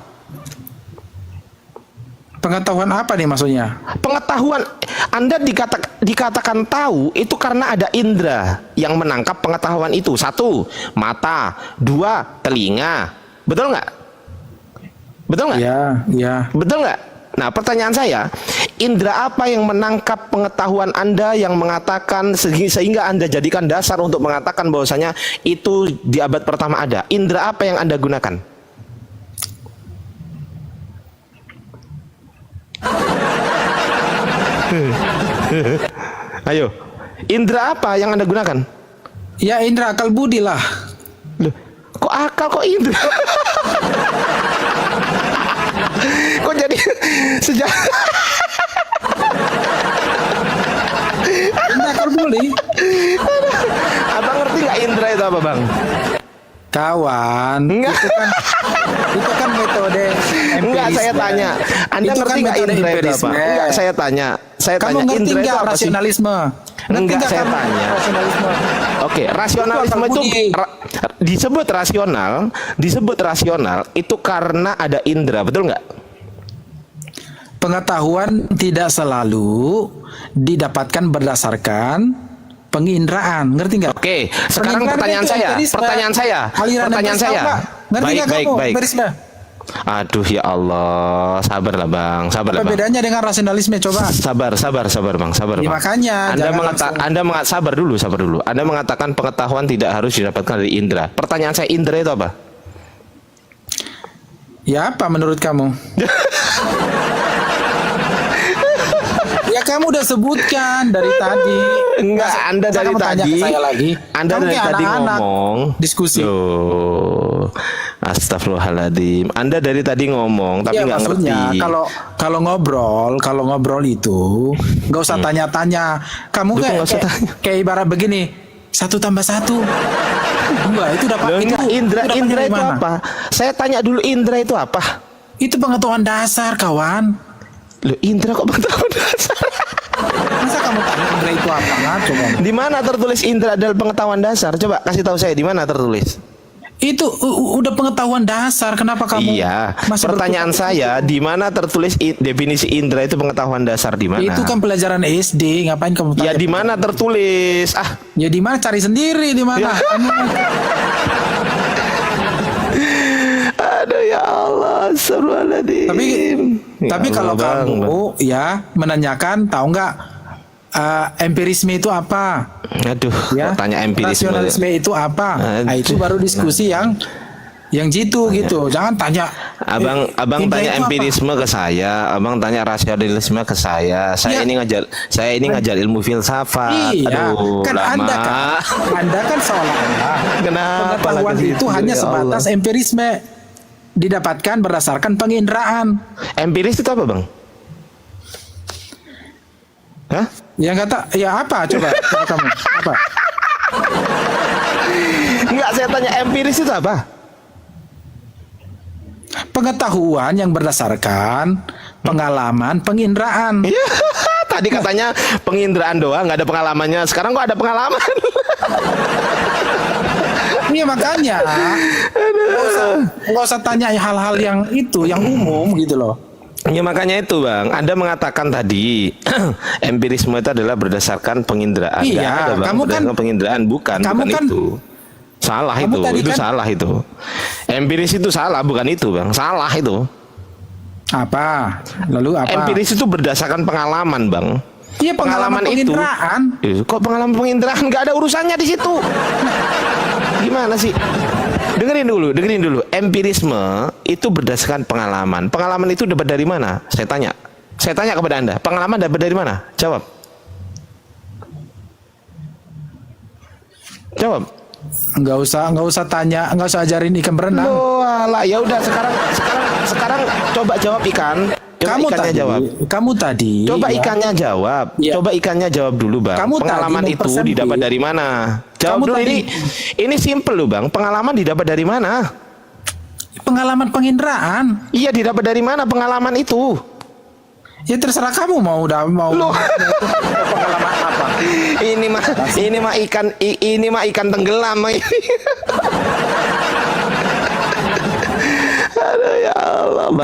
Pengetahuan apa nih maksudnya? Pengetahuan, Anda dikatakan tahu itu karena ada indera yang menangkap pengetahuan itu. 1, mata. 2, telinga. Betul nggak? Ya. Betul nggak? Nah pertanyaan saya, indera apa yang menangkap pengetahuan Anda yang mengatakan sehingga Anda jadikan dasar untuk mengatakan bahwasanya itu di abad pertama ada? Indera apa yang Anda gunakan? Ayo, indera apa yang Anda gunakan? Ya indra akal budi lah. Loh, kok akal kok indra? Kok jadi sejak Indra akal budi. Abang ngerti nggak indra itu apa, Bang? Kawan, Enggak. itu kan metode Enggak, empirisme. saya tanya. Anda Itu ngerti kan nggak metode indra itu apa? empirisme. Enggak, saya tanya. Kamu ngerti indra itu nggak apa sih? rasionalisme? Ngerti Enggak, nggak saya kamu tanya. rasionalisme? Oke, rasionalisme Itu itu akal budi. disebut rasional itu karena ada indera, betul nggak? Pengetahuan tidak selalu didapatkan berdasarkan penginderaan, ngerti nggak? Oke, sekarang Penginderaan itu pertanyaan saya. aliran Pertanyaan nafas saya. apa? Ngerti nggak kamu? Empirisme. Aduh ya Allah, sabarlah Bang, sabarlah Apa Bang. bedanya dengan rasionalisme coba? Sabar Bang, sabar Ya, Bang. makanya jangan langsung. sabar dulu. Anda mengatakan pengetahuan tidak harus didapatkan dari indera. Pertanyaan saya, indera itu apa? Ya apa menurut kamu? Ya kamu udah sebutkan dari tadi. Enggak, Anda Masa dari kamu tanya tadi. ke saya lagi? Anda Kamu dari kayak tadi anak-anak. ngomong Diskusi. Loh, astagfirullahaladzim. Anda dari tadi ngomong tapi Ya nggak maksudnya ngerti. kalau ngobrol itu nggak usah tanya-tanya. Kamu Loh, kok kayak nggak usah tanya? kayak ibarat begini, 1 tambah 1 2 itu dapat Loh, itu. enggak, indra dapatnya itu dari mana? apa? Saya tanya dulu, indra itu apa? Itu pengetahuan dasar kawan. Loh, indra kok pengetahuan dasar? Masa kamu tanya indera itu apa? Nah, coba. Di mana tertulis indera adalah pengetahuan dasar? Coba kasih tahu saya di mana tertulis. Itu udah pengetahuan dasar. Kenapa kamu Iya. masih Pertanyaan saya, di mana tertulis definisi indera itu pengetahuan dasar di mana? Itu kan pelajaran SD. Ngapain kamu tanya? Ya di mana tertulis? Ah, Ya di mana, cari sendiri di mana. aduh ya Allah, astagfirullahaladzim. Tapi Ya kalau Allah, Bang. kamu ya menanyakan, tahu nggak empirisme itu apa? Aduh, Ya, kok tanya empirisme. rasionalisme itu apa? Nah, itu baru diskusi yang jitu gitu. Jangan tanya. Abang indera tanya itu apa? empirisme ke saya, abang tanya rasionalisme ke saya. Saya Ya. ini ngajar ilmu filsafat. Iya, Aduh, kan lama. Anda kan seolah-olah Kenapa pengetahuan lagi itu gitu, hanya ya sebatas Allah. empirisme, didapatkan berdasarkan penginderaan. Empiris itu apa, Bang? Hah? Yang kata, ya apa? Coba kamu apa? Enggak, saya tanya empiris itu apa? Pengetahuan yang berdasarkan pengalaman penginderaan. Iya, tadi katanya penginderaan doang, nggak ada pengalamannya. Sekarang kok ada pengalaman? Iya makanya nggak usah tanya hal-hal yang itu, yang umum gitu loh. Ya makanya itu, Bang. Anda mengatakan tadi empirisme itu adalah berdasarkan penginderaan. Iya, Nggak ada, Bang. kamu kan- Berdasarkan penginderaan bukan kan- itu. Salah kamu itu. tadi Itu kan- salah itu. Empiris itu salah, bukan itu, Bang. Salah itu. Apa? Lalu apa? Empiris itu berdasarkan pengalaman, Bang. Iya, pengalaman itu. penginderaan. Kok pengalaman penginderaan nggak ada urusannya di situ? Gimana sih? Dengerin dulu. Empirisme itu berdasarkan pengalaman. Pengalaman itu dapat dari mana? Saya tanya kepada Anda. Pengalaman dapat dari mana? Jawab. Nggak usah tanya, nggak usah ajarin ikan berenang. Loh, alah, ya udah sekarang coba jawab ikan. Coba ikannya jawab. Kamu tadi. Coba ya, ikannya jawab. Ya. Coba ikannya jawab dulu, Bang. Kamu tadi Pengalaman itu mempersempit. didapat dari mana? Jawab Kamu dulu tadi- ini simple loh, Bang. Pengalaman didapat dari mana? Pengalaman penginderaan. Iya, didapat dari mana pengalaman itu? Ya terserah kamu mau Loh. pengalaman apa. Ini mah ikan tenggelam. Aduh ya Allah, Kamu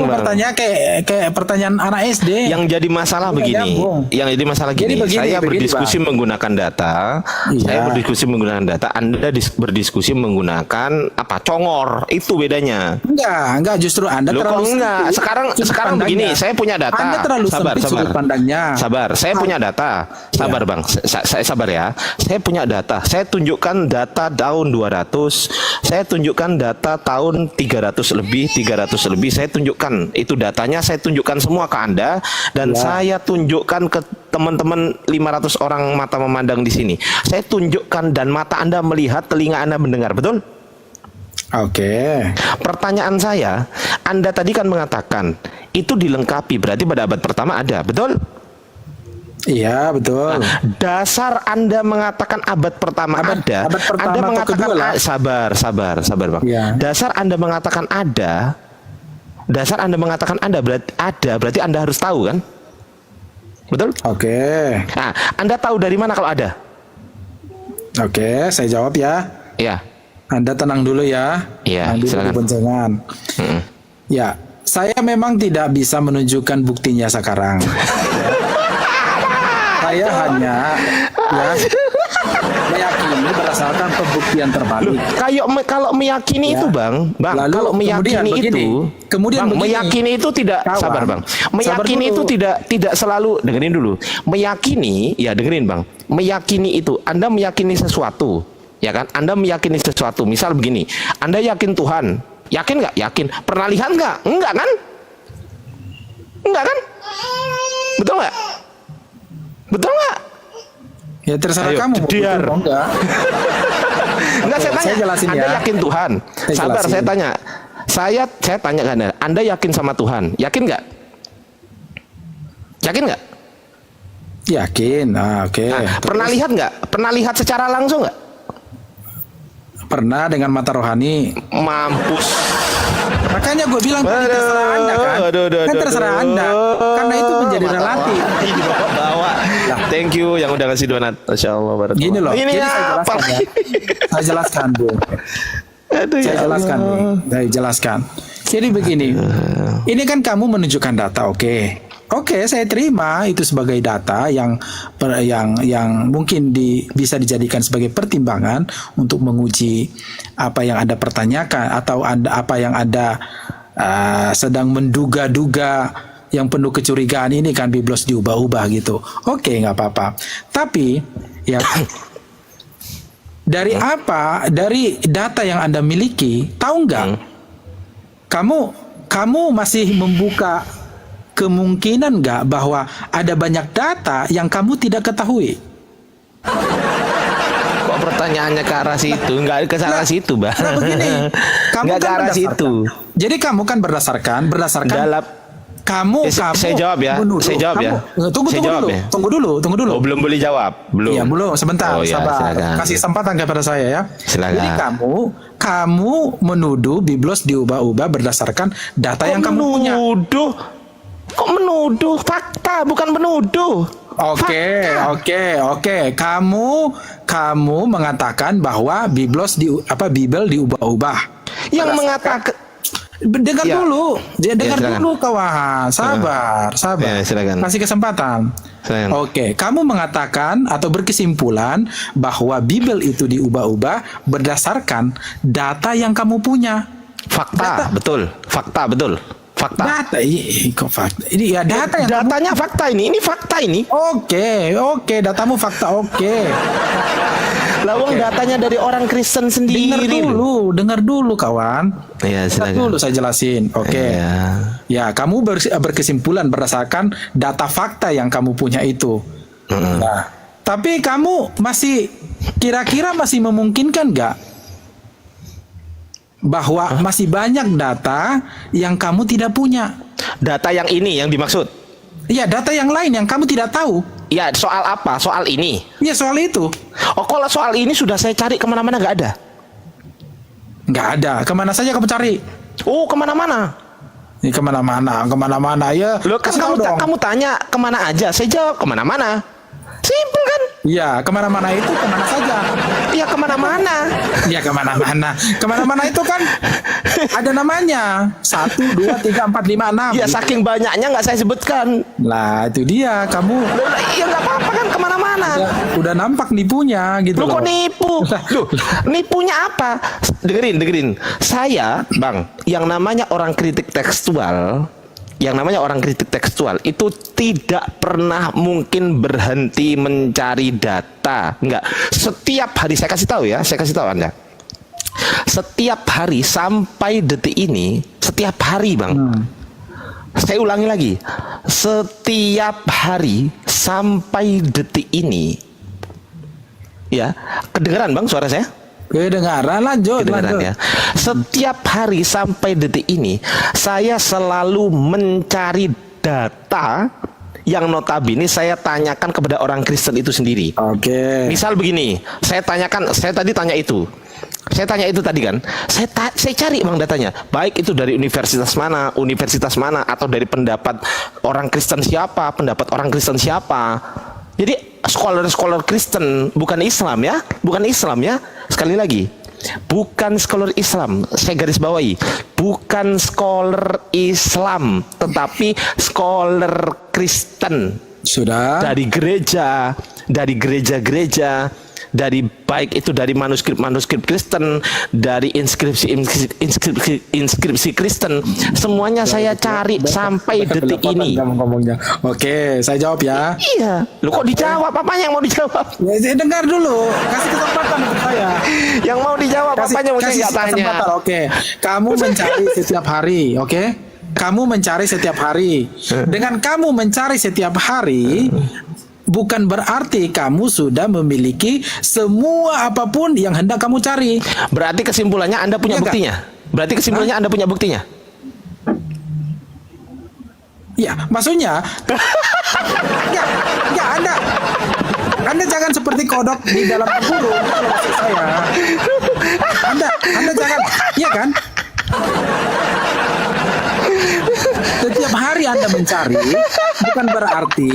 Bang. bertanya kayak pertanyaan anak SD. Yang jadi masalah Nggak begini. nyambung. Yang jadi masalah Jadi gini. begini, Saya berdiskusi Bang. menggunakan data. Iya. Saya berdiskusi menggunakan data. Anda berdiskusi menggunakan apa? Congor. Itu bedanya. Enggak, justru Anda Loh, terlalu kok enggak? sempit sudut Sekarang pandangnya. begini, saya punya data. Anda terlalu sempit sudut pandangnya. Sabar, saya punya data. Sabar, Bang. Saya sabar ya. Saya punya data. Saya tunjukkan data tahun 200. Saya tunjukkan data tahun 300 lebih. Saya tunjukkan itu datanya, saya tunjukkan semua ke Anda dan saya tunjukkan ke teman-teman 500 orang mata memandang di sini. Saya tunjukkan dan mata Anda melihat, telinga Anda mendengar, betul? Oke. Pertanyaan saya, Anda tadi kan mengatakan itu dilengkapi, berarti pada abad pertama ada, betul? Iya, betul. Dasar Anda mengatakan abad pertama ada, abad pertama Anda atau mengatakan kedua lah. sabar, Bang. Iya. Dasar Anda mengatakan ada, berarti Anda harus tahu kan? Betul? Oke. Nah, Anda tahu dari mana kalau ada? Oke, saya jawab ya. Ya. Anda tenang dulu ya. Iya, Tenang dulu silakan. di boncengan. Ya, saya memang tidak bisa menunjukkan buktinya sekarang. Saya hanya ya meyakini berdasarkan pembuktian terbalik. Kalau meyakini Ya. itu, Bang, Lalu kalau meyakini kemudian Bang, begini. meyakini itu tidak Kawan, sabar, Bang. Meyakini sabar itu dulu. tidak selalu dengerin dulu. Meyakini, ya dengerin, Bang. Meyakini itu, Anda meyakini sesuatu, ya kan? Anda meyakini sesuatu. Misal begini, Anda yakin Tuhan. Yakin nggak? Yakin. Pernah lihat nggak? Enggak kan? Enggak kan? Betul nggak? Betul nggak? Ya terserah Ayo, kamu mau cediar. betul mau enggak. Enggak, saya Oke, tanya. saya jelasin Anda ya. yakin Tuhan? Saya Sabar, jelasin. saya tanya. Saya tanya ke Anda yakin sama Tuhan? Yakin nggak? Yakin nggak? Yakin. Oke. Nah, Terus, pernah lihat nggak? Pernah lihat secara langsung nggak? pernah dengan mata rohani. Mampus. Makanya gue bilang tadi terserah Anda kan. Kan terserah Anda. Karena itu menjadi relatif. Dibawa-bawa thank you yang udah kasih donat. Masya Allah. Barakallah. Gini loh, Ini jadi saya apa? jelaskan ya. Saya jelaskan, Bu. Aduh, Saya ya jelaskan Allah. nih. Saya jelaskan. Jadi begini. Ini kan kamu menunjukkan data, oke. Oke, saya terima itu sebagai data yang mungkin bisa dijadikan sebagai pertimbangan untuk menguji apa yang Anda pertanyakan atau apa yang Anda sedang menduga-duga yang penuh kecurigaan ini kan biblos diubah-ubah gitu. Oke, nggak apa-apa. Tapi ya dari data yang Anda miliki, tahu nggak? Kamu masih membuka kemungkinan nggak bahwa ada banyak data yang kamu tidak ketahui? Kok pertanyaannya ke arah situ? Enggak ke arah situ, Bang. Nah begini, kamu Enggak ke arah situ. Jadi kamu kan berdasarkan Dalam kamu saya jawab ya. menuduh. Saya jawab ya. Tunggu Saya jawab dulu. ya. Tunggu dulu. Oh, belum boleh jawab. Belum. Iya, belum. Sebentar, Oh, ya, sabar. silakan. Kasih kesempatan kepada saya ya. Silakan. Jadi kamu menuduh biblos diubah-ubah berdasarkan data yang kamu punya. Kok menuduh? Fakta, bukan menuduh. Oke. Kamu mengatakan bahwa Bible diubah-ubah. Yang mengatakan Dengar Ya. dulu, silakan. dulu kawan. Sabar. Ya, silakan. Kasih kesempatan. Silakan. Oke, kamu mengatakan atau berkesimpulan bahwa Bible itu diubah-ubah berdasarkan data yang kamu punya. Fakta, betul. Fakta. Data, kok fakta? Ini ya data yang Datanya fakta ini. Ini fakta ini. Oke, datamu fakta. Oke. Lawang datanya dari orang Kristen sendiri. Dengar dulu kawan. Iya, Dengar silakan. dulu saya jelasin. Oke. Iya. Ya, kamu berkesimpulan berdasarkan data fakta yang kamu punya itu. Nah, tapi kamu kira-kira masih memungkinkan nggak bahwa masih banyak data yang kamu tidak punya? Data yang ini yang dimaksud. Iya, data yang lain yang kamu tidak tahu. Ya, soal apa? Soal ini. Iya, soal itu. Oh, kalau soal ini sudah saya cari kemana-mana nggak ada. Nggak ada. Kemana saja kamu cari? Oh, kemana-mana. Ini kemana-mana ya. Loh, kan kasih tahu dong. kamu tanya kemana aja, saya jawab kemana-mana. Simpel kan? Iya, kemana-mana itu kemana saja? Ya kemana-mana. Iya, kemana-mana. Kemana-mana itu kan ada namanya. 1, 2, 3, 4, 5, 6. Ya saking banyaknya nggak saya sebutkan. Lah, itu dia. Kamu Ya nggak apa-apa kan kemana-mana. udah nampak nipunya gitu Lu loh. kok nipu? Loh, nipunya apa? Dengerin. Saya, Bang, yang namanya orang kritik tekstual itu tidak pernah mungkin berhenti mencari data. Enggak. Setiap hari saya kasih tahu Anda. Setiap hari sampai detik ini, setiap hari, Bang. Saya ulangi lagi. Setiap hari sampai detik ini. Ya, kedengeran Bang suara saya? Kedengaran, lanjut. Ya. Setiap hari sampai detik ini saya selalu mencari data yang notabene saya tanyakan kepada orang Kristen itu sendiri. Oke. Misal begini, saya tadi tanya itu. Saya tanya itu tadi kan. Saya cari Bang datanya. Baik itu dari universitas mana atau dari pendapat orang Kristen siapa. Jadi scholar Kristen, bukan Islam ya. Sekali lagi, bukan scholar Islam. Saya garis bawahi, bukan scholar Islam, tetapi scholar Kristen. Sudah. Dari gereja, dari baik itu dari manuskrip Kristen, dari inskripsi Kristen, semuanya saya cari sampai detik ini. Kamu ngomongnya. Oke, saya jawab ya. Iya, lu kok dijawab? Apanya yang mau dijawab? Ya, dengar dulu, kasih kesempatan untuk saya. Yang mau dijawab apanya mau saya nggak tanya. kesempatan. Oke, kamu mencari setiap hari, oke? Kamu mencari setiap hari. Dengan kamu mencari setiap hari, bukan berarti kamu sudah memiliki semua apapun yang hendak kamu cari. Berarti kesimpulannya Anda punya Iya, buktinya. Anda punya buktinya. Ya, maksudnya ya Anda jangan seperti kodok di dalam burung, itu loh maksud saya. Anda jangan, iya kan? Setiap hari Anda mencari bukan berarti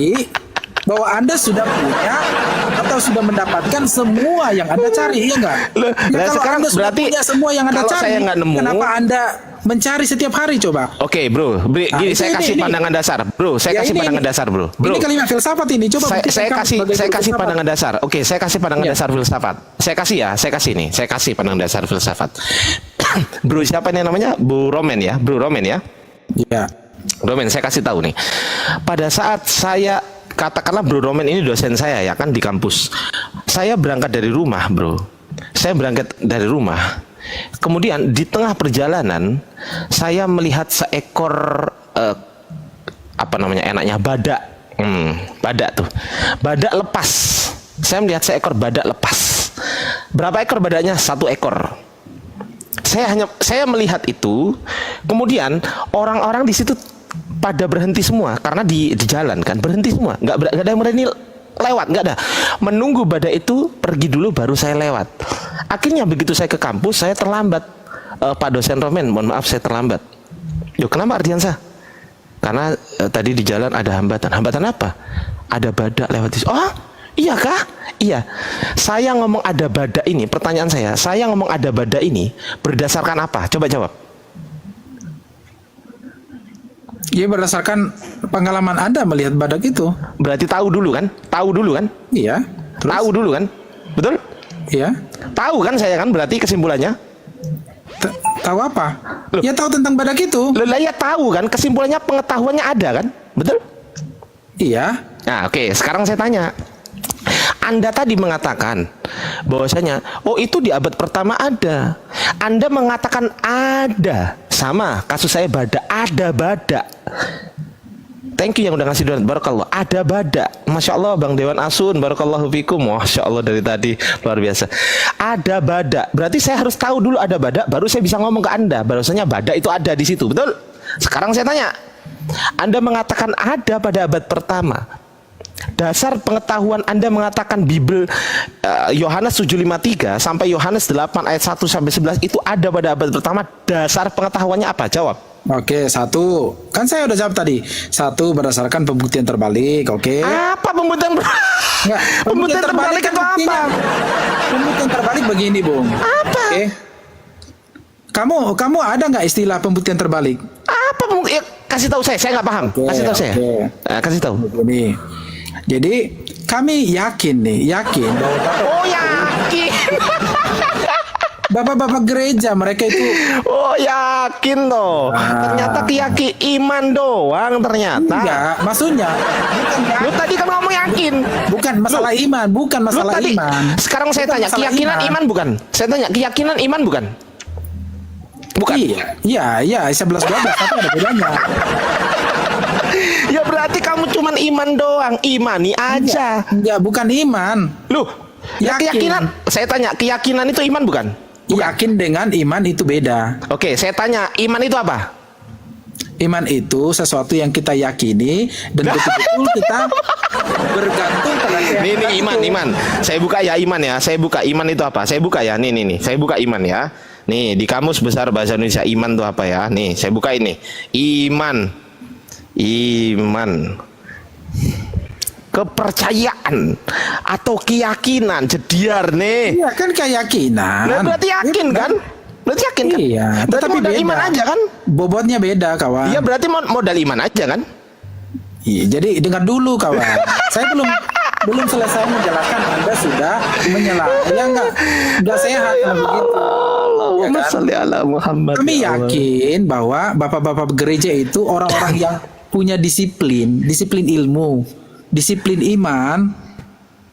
bahwa Anda sudah punya atau sudah mendapatkan semua yang Anda cari, iya nggak? Loh, Ya, lah kalau sekarang Anda sudah berarti punya semua yang Anda kalau cari, saya nggak nemu, kenapa Anda mencari setiap hari coba? Oke, bro, gini saya kasih pandangan dasar, bro. Saya kasih pandangan dasar, bro. Ini kalimat filsafat ini, coba Saya buktikan kamu sebagai kasih filsafat. pandangan dasar. Oke, saya kasih pandangan Iya. dasar filsafat. Saya kasih pandangan dasar filsafat. Bro, siapa ini namanya? Bu Romen ya, Bro Romen ya. Iya. Romen, saya kasih tahu nih. Pada saat saya katakanlah Bro Romen ini dosen saya ya kan di kampus. Saya berangkat dari rumah, bro. Saya berangkat dari rumah. Kemudian di tengah perjalanan saya melihat seekor enaknya badak. Badak tuh. Badak lepas. Saya melihat seekor badak lepas. Berapa ekor badaknya? 1 ekor. Saya melihat itu. Kemudian orang-orang di situ pada berhenti semua karena di jalan kan berhenti semua. Nggak ada yang berani lewat, nggak ada. Menunggu badak itu pergi dulu baru saya lewat. Akhirnya begitu saya ke kampus saya terlambat. Pak dosen Romen, mohon maaf saya terlambat. Yo, kenapa Ardiansa? Karena tadi di jalan ada hambatan. Hambatan apa? Ada badak lewat di situ. Oh, iya kah? Iya. Saya ngomong ada badak ini, pertanyaan saya ngomong ada badak ini berdasarkan apa? Coba jawab. Ya berdasarkan pengalaman Anda melihat badak itu. Berarti tahu dulu kan? Iya. Terus? Tahu dulu kan? Betul? Iya. Tahu kan saya kan berarti kesimpulannya? Tahu apa? Loh. Ya tahu tentang badak itu. Lah ya tahu kan kesimpulannya pengetahuannya ada kan? Betul? Iya. Nah, oke, sekarang saya tanya. Anda tadi mengatakan bahwasanya oh itu di abad pertama ada. Anda mengatakan ada. Sama kasus saya badak, ada badak. Thank you yang udah ngasih donat, barakallah. Ada badak. Masya Allah Bang Dewan Asun, barakallahu fikum. Masya Allah dari tadi luar biasa. Ada badak. Berarti saya harus tahu dulu ada badak, baru saya bisa ngomong ke Anda. Bahwasanya badak itu ada di situ, betul? Sekarang saya tanya. Anda mengatakan ada pada abad pertama. Dasar pengetahuan Anda mengatakan Bible Yohanes 7:53 sampai Yohanes 8 ayat 1 sampai 11 itu ada pada abad pertama. Dasar pengetahuannya apa? Jawab. Oke, 1. Kan saya udah jawab tadi. 1 berdasarkan pembuktian terbalik, oke. Apa pembuktian Enggak, pembuktian terbalik kan itu apa? buktinya. Pembuktian terbalik begini, Bung. Apa? Oke. Kamu ada nggak istilah pembuktian terbalik? Apa pembuktian? Kasih tahu saya nggak paham. Oke, Kasih tahu saya. oke. Kasih tahu. Begini. Jadi kami yakin bahwa Oh yakin. bapak-bapak gereja mereka itu Oh yakin loh. Ternyata iman doang ternyata. enggak, maksudnya Lu tadi kan ngomong yakin. bukan masalah iman, bukan Lu masalah tadi, iman. sekarang saya Bukan tanya, masalah keyakinan iman bukan? Saya tanya, keyakinan iman bukan? Bukan. Iya, 11-12 tapi ada bedanya. Ya berarti kamu cuman iman doang, imani aja. Enggak, bukan iman. Loh, ya Yakin. keyakinan. Saya tanya, keyakinan itu iman bukan? Yakin dengan iman itu beda. Oke, saya tanya, iman itu apa? Iman itu sesuatu yang kita yakini dan betul-betul kita bergantung pada keyakinan Nih itu. iman. Saya buka ya iman ya. Saya buka iman itu apa? Saya buka ya. Nih. Saya buka iman ya. Nih di Kamus Besar Bahasa Indonesia iman itu apa ya? Nih saya buka ini. Iman. Kepercayaan atau keyakinan jediar nih. Iya kan keyakinan. Nah, berarti yakin kan? Berarti yakin kan? Iya, Berarti tetapi modal beda. iman aja kan? Bobotnya beda, kawan. Iya berarti modal iman aja kan? Iya, jadi dengar dulu, kawan. Saya belum selesai menjelaskan, Anda sudah menyela. Ya enggak sehat kalau begitu. Allahumma kan? sholli ala Muhammad. Kami ya Allah. yakin bahwa bapak-bapak gereja itu orang-orang yang punya disiplin ilmu, disiplin iman,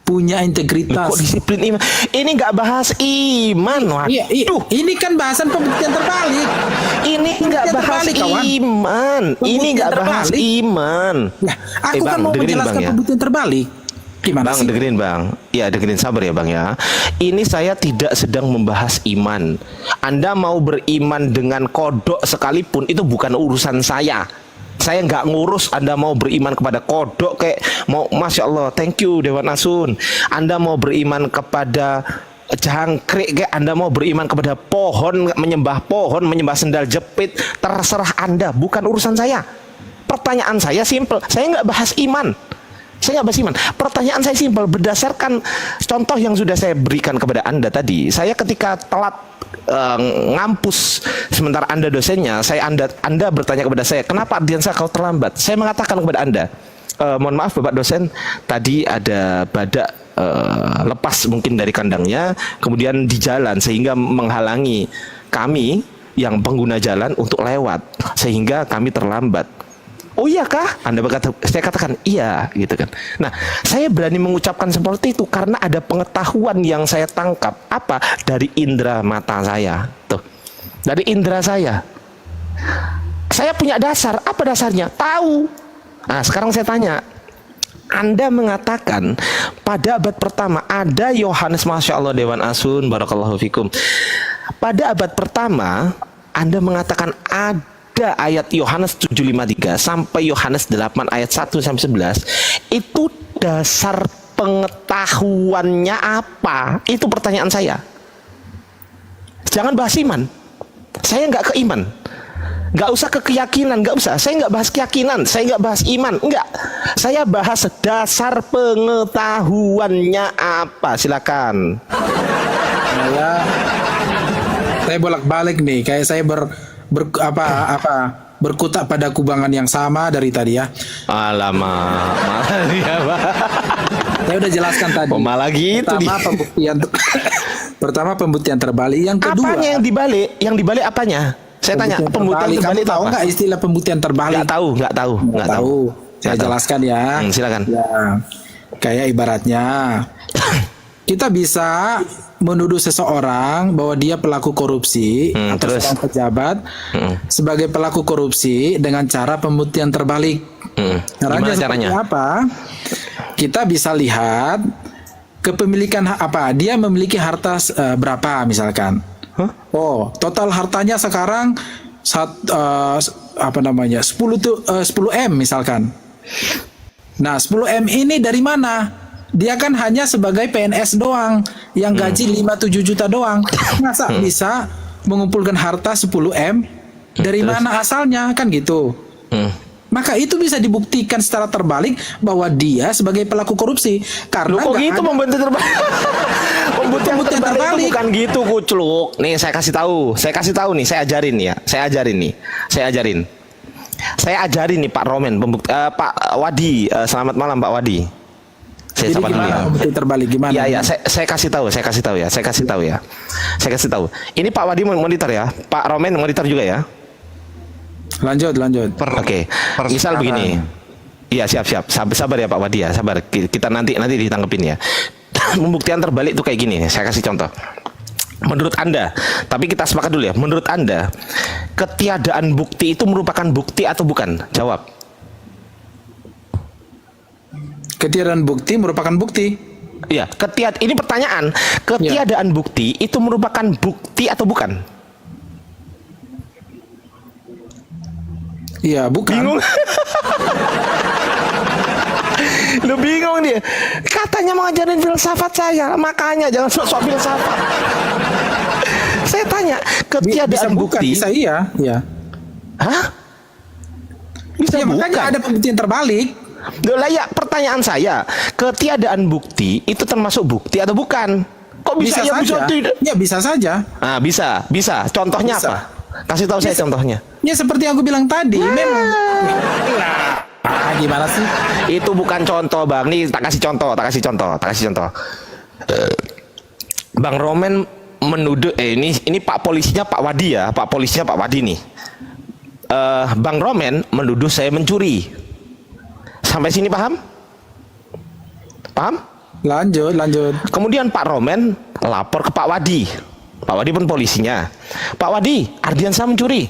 punya Loh, integritas. kok disiplin iman? Ini nggak bahas iman, Iya, waduh. ini kan bahasan pembuktian terbalik. Ini nggak Pembuktian bahas terbalik, kawan. iman. Ini Pembuktian nggak bahas terbalik. iman. Nah, aku kan Bang, mau dengerin, menjelaskan Bang, ya. pembuktian terbalik. Gimana Bang, sih? dengerin Bang. Ya, dengerin, sabar ya Bang ya. Ini saya tidak sedang membahas iman. Anda mau beriman dengan kodok sekalipun itu bukan urusan saya. Saya nggak ngurus Anda mau beriman kepada kodok kayak mau, Masya Allah, thank you Dewan Asun. Anda mau beriman kepada jangkrik kayak Anda mau beriman kepada pohon, menyembah sendal jepit, terserah Anda, bukan urusan saya. Pertanyaan saya simple, saya nggak bahas iman. Saya nggak bahas iman. Pertanyaan saya simpel, berdasarkan contoh yang sudah saya berikan kepada Anda tadi. Saya ketika telat ngampus, sementara Anda dosennya, Anda bertanya kepada saya, kenapa Ardiansah kau terlambat? Saya mengatakan kepada Anda, mohon maaf Bapak dosen, tadi ada badak lepas mungkin dari kandangnya, kemudian di jalan sehingga menghalangi kami yang pengguna jalan untuk lewat, sehingga kami terlambat. Oh iya kah? Anda berkata, saya katakan iya, gitu kan. Nah, saya berani mengucapkan seperti itu karena ada pengetahuan yang saya tangkap apa dari indera mata saya, tuh, dari indera saya. Saya punya dasar, apa dasarnya? Tahu. Nah, sekarang saya tanya, Anda mengatakan pada abad pertama ada Yohanes, Masya Allah, Dewan Asun, Barakallahu Fikum. Pada abad pertama Anda mengatakan ada ayat Yohanes 7:53 sampai Yohanes 8 ayat 1 sampai 11. Itu dasar pengetahuannya apa? Itu pertanyaan saya. Jangan bahas iman. Saya nggak ke iman. Nggak usah ke keyakinan, nggak usah. Saya nggak bahas keyakinan, saya nggak bahas iman, nggak. Saya bahas dasar pengetahuannya apa. Silakan. Saya bolak-balik nih, kayak saya berkutat pada kubangan yang sama dari tadi ya. Alamak, malah dia, Pak. Saya udah jelaskan tadi. Oh, malah gitu Pertama pembuktian terbalik, yang kedua. Apanya yang dibalik? Yang dibalik apanya? Saya tanya, pembuktian terbalik itu tahu apa? nggak istilah pembuktian terbalik? Nggak tahu. Saya jelaskan ya. Silakan. Ya, kayak ibaratnya kita bisa menuduh seseorang bahwa dia pelaku korupsi atau terus? seorang pejabat sebagai pelaku korupsi dengan cara pembuktian terbalik. Gimana caranya? Apa? Kita bisa lihat kepemilikan apa? Dia memiliki harta berapa misalkan? Oh, total hartanya sekarang 10 M misalkan. Nah, 10 M ini dari mana? Dia kan hanya sebagai PNS doang yang gaji 5-7 juta doang. Masa bisa mengumpulkan harta 10 M? Dari mana asalnya? Kan gitu. Maka itu bisa dibuktikan secara terbalik bahwa dia sebagai pelaku korupsi. Karena kok gitu pembuktian terbalik? Pembuktian terbalik itu bukan gitu, Kucluk. Nih saya kasih tahu nih, saya ajarin ya. Saya ajarin nih Pak Romen, Pak Wadi. Selamat malam Pak Wadi. Saya Jadi gimana pembuktian terbalik gimana? Ya, saya kasih tahu ya. Ini Pak Wadi monitor ya. Pak Romen monitor juga ya. Lanjut. Oke. Misal begini. Iya, siap. Sabar ya Pak Wadi ya, sabar. Kita nanti ditangkepin ya. Pembuktian terbalik itu kayak gini, saya kasih contoh. Menurut Anda, tapi kita sepakat dulu ya. Menurut Anda, ketiadaan bukti itu merupakan bukti atau bukan? Jawab. Ketiadaan bukti merupakan bukti. Iya, ini pertanyaan. Ketiadaan bukti itu merupakan bukti atau bukan? Iya, bukan. Bingung. Lu bingung dia. Katanya mau ngajarin filsafat saya, makanya jangan sok-sok filsafat. Saya tanya, ketiadaan bukti bisa iya. Hah? Bisa Ya, bukan? makanya ada pembuktian terbalik. Lah ya, pertanyaan saya, ketiadaan bukti itu termasuk bukti atau bukan? Kok bisa ya, bisa tidak? Ya, bisa saja. Ah, bisa. Contohnya Bisa. apa? Kasih tahu saya contohnya. Ya seperti yang aku bilang tadi, memang. Gimana sih? Itu bukan contoh, Bang. Nih, tak kasih contoh. Bang Romen menuduh ini Pak polisinya Pak Wadi ya, Pak Wadi nih. Bang Romen menuduh saya mencuri. Sampai sini paham? Paham? Lanjut. Kemudian Pak Romen lapor ke Pak Wadi. Pak Wadi pun polisinya. Pak Wadi, Ardiansah mencuri.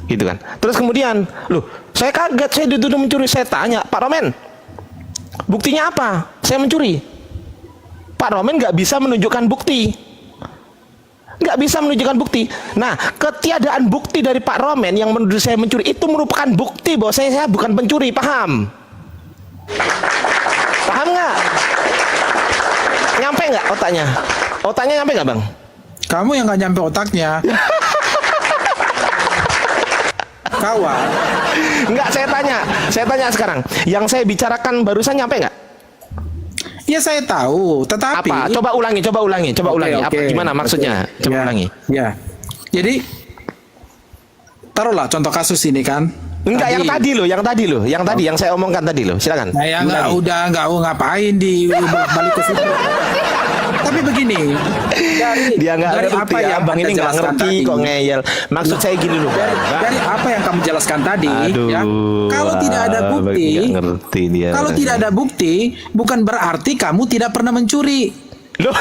Gitu kan. Terus kemudian, loh, saya kaget, saya dituduh mencuri. Saya tanya, Pak Romen, buktinya apa? Saya mencuri. Pak Romen nggak bisa menunjukkan bukti. Nah, ketiadaan bukti dari Pak Romen yang menuduh saya mencuri itu merupakan bukti bahwa saya bukan pencuri. Paham? Paham nggak? Nyampe nggak otaknya? Otaknya nyampe nggak, Bang? Kamu yang nggak nyampe otaknya. Kawan. Nggak, saya tanya sekarang. Yang saya bicarakan barusan nyampe nggak? Ya saya tahu, tetapi Apa? Coba ulangi. Oke, Apa gimana maksudnya? oke. Coba Ya, ulangi. Ya. Jadi taruhlah contoh kasus ini kan. Enggak, yang tadi loh, yang saya omongkan tadi loh. Silakan. Saya nggak Ulangi. udah nggak ngapain di balik ke situ. Tapi begini, Dia nggak dari ngerti, apa yang abang Anda ini nggak jelaskan ngerti tadi, kok ngeyel. Maksud saya gini loh, Bang. dari apa yang kamu jelaskan tadi, Aduh, ya, kalau tidak ada bukti, nggak ngerti dia. kalau tidak ada bukti, bukan berarti kamu tidak pernah mencuri. Loh.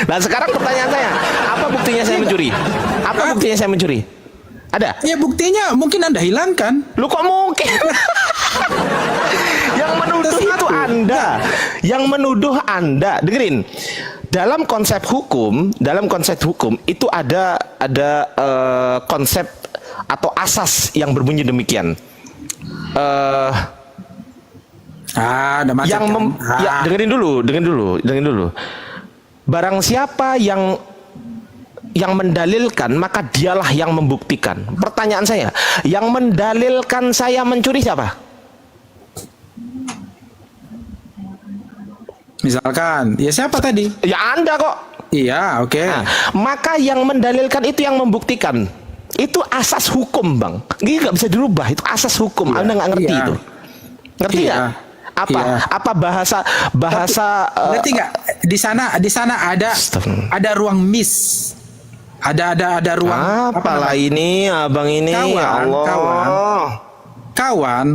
Nah sekarang pertanyaan saya, apa buktinya saya mencuri? Apa buktinya saya mencuri? Ada? Ya buktinya mungkin Anda hilangkan. Lu kok mungkin? Yang menuduh itu Anda. Yang menuduh Anda. Dengerin. Dalam konsep hukum itu ada konsep atau asas yang berbunyi demikian. Ada macam Yang ya, dengerin dulu. Barang siapa yang mendalilkan, maka dialah yang membuktikan. Pertanyaan saya, yang mendalilkan saya mencuri siapa? Misalkan, ya siapa tadi? Ya Anda kok. Iya, oke. Nah, maka yang mendalilkan itu yang membuktikan. Itu asas hukum, Bang. Ini nggak bisa dirubah. Itu asas hukum. Anda nggak ngerti Iya. itu? Ngerti Iya. nggak? Apa? Iya. Apa bahasa? Ngerti nggak? Di sana ada ruang miss. Ada ruang Apalah ini, abang ini, ya Allah. kawan.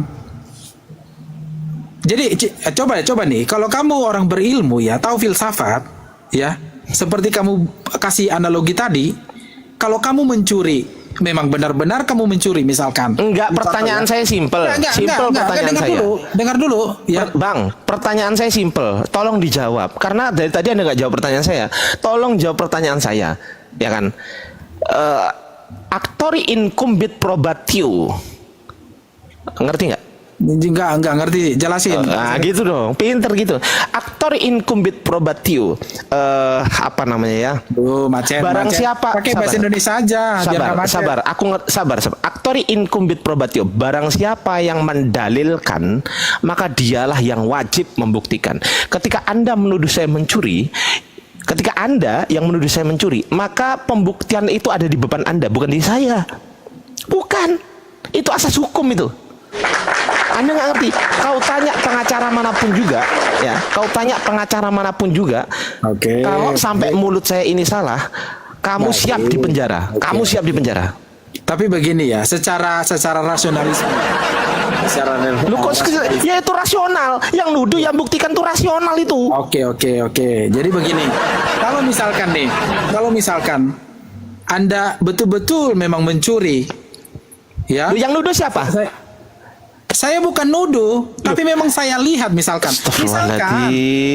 Jadi coba nih, kalau kamu orang berilmu ya, tahu filsafat, ya, seperti kamu kasih analogi tadi, kalau kamu mencuri, memang benar-benar kamu mencuri, misalkan. Enggak, pertanyaan saya simple. Simple pertanyaan saya. Dengar dulu, ya. Bang, pertanyaan saya simple. Tolong dijawab. Karena dari tadi Anda nggak jawab pertanyaan saya. Tolong jawab pertanyaan saya, ya kan? Actori incumbit probatio. Ngerti nggak? Enggak ngerti, jelasin. Nah, gitu dong, pinter gitu. Actori incumbit probatio. Apa namanya ya? Macet. Barang siapa? Pakai bahasa Indonesia aja. biar nggak macet. Sabar. Sabar. Actori incumbit probatio. Barang siapa yang mendalilkan, maka dialah yang wajib membuktikan. Ketika Anda menuduh saya mencuri, maka pembuktian itu ada di beban Anda, bukan di saya. Bukan. Itu asas hukum itu. Anda nggak ngerti. Kau tanya pengacara manapun juga. Oke. Kalau sampai mulut saya ini salah, kamu siap di penjara. Kamu siap di penjara. Tapi begini ya, secara rasionalisme. Lu kok Ya itu rasional. Yang nuduh, yang buktikan tuh rasional itu. Oke. Jadi begini, kalau misalkan Anda betul-betul memang mencuri, ya. Yang nuduh siapa? Saya bukan nuduh, tapi memang saya lihat misalkan,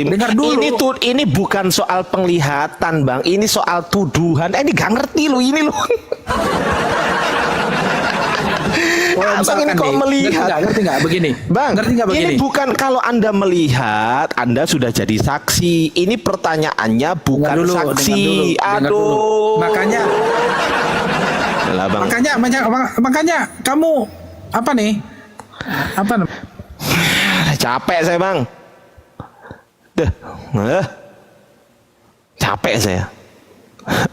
dengar dulu. Ini bukan soal penglihatan, Bang. Ini soal tuduhan. Ini gak ngerti lo ini lo. Abang ini kok melihat? Ngerti nggak begini? Bang, ngerti nggak begini? ini bukan kalau Anda melihat, Anda sudah jadi saksi. Ini pertanyaannya bukan saksi. Aduh. Makanya kamu apa nih? Capek saya, Bang. Capek saya.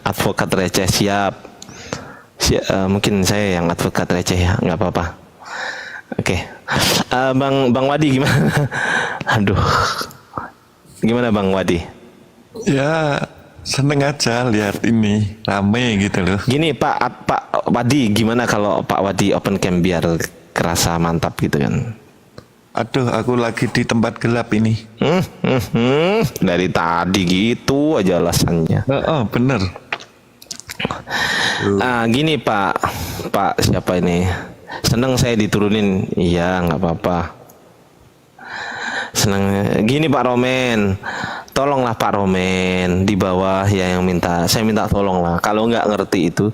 Advokat receh siap. Mungkin saya yang advokat receh ya, nggak apa-apa. Oke. Bang Wadi gimana? Aduh. Gimana Bang Wadi? Ya seneng aja lihat ini rame gitu loh. Gini Pak Wadi, gimana kalau Pak Wadi open cam biar kerasa mantap gitu kan? Aduh, aku lagi di tempat gelap ini. Dari tadi gitu aja alasannya. Bener. Gini Pak siapa ini? Seneng saya diturunin. Iya, nggak apa-apa. Seneng. Gini Pak Romen, tolonglah Pak Romen di bawah ya yang minta. Saya minta tolonglah. Kalau nggak ngerti itu.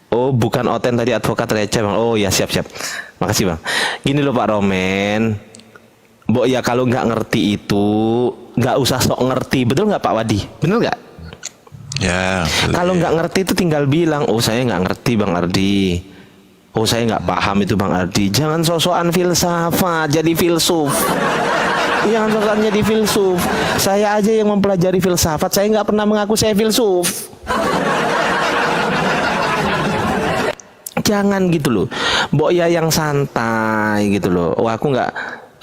Oh, bukan Oten tadi advokat receh, Bang. Oh ya, siap. Makasih, Bang. Gini loh Pak Romen. Mbok ya kalau nggak ngerti itu nggak usah sok ngerti. Betul nggak Pak Wadi? Bener nggak? Ya. Kalau nggak ngerti itu tinggal bilang, oh saya nggak ngerti Bang Ardi. Oh, saya nggak paham itu Bang Ardi. Jangan sosokan filsafat, jadi filsuf. Jangan sosokan jadi filsuf. Saya aja yang mempelajari filsafat, saya nggak pernah mengaku saya filsuf. Jangan gitu loh. Mbok ya yang santai gitu loh. Oh, aku nggak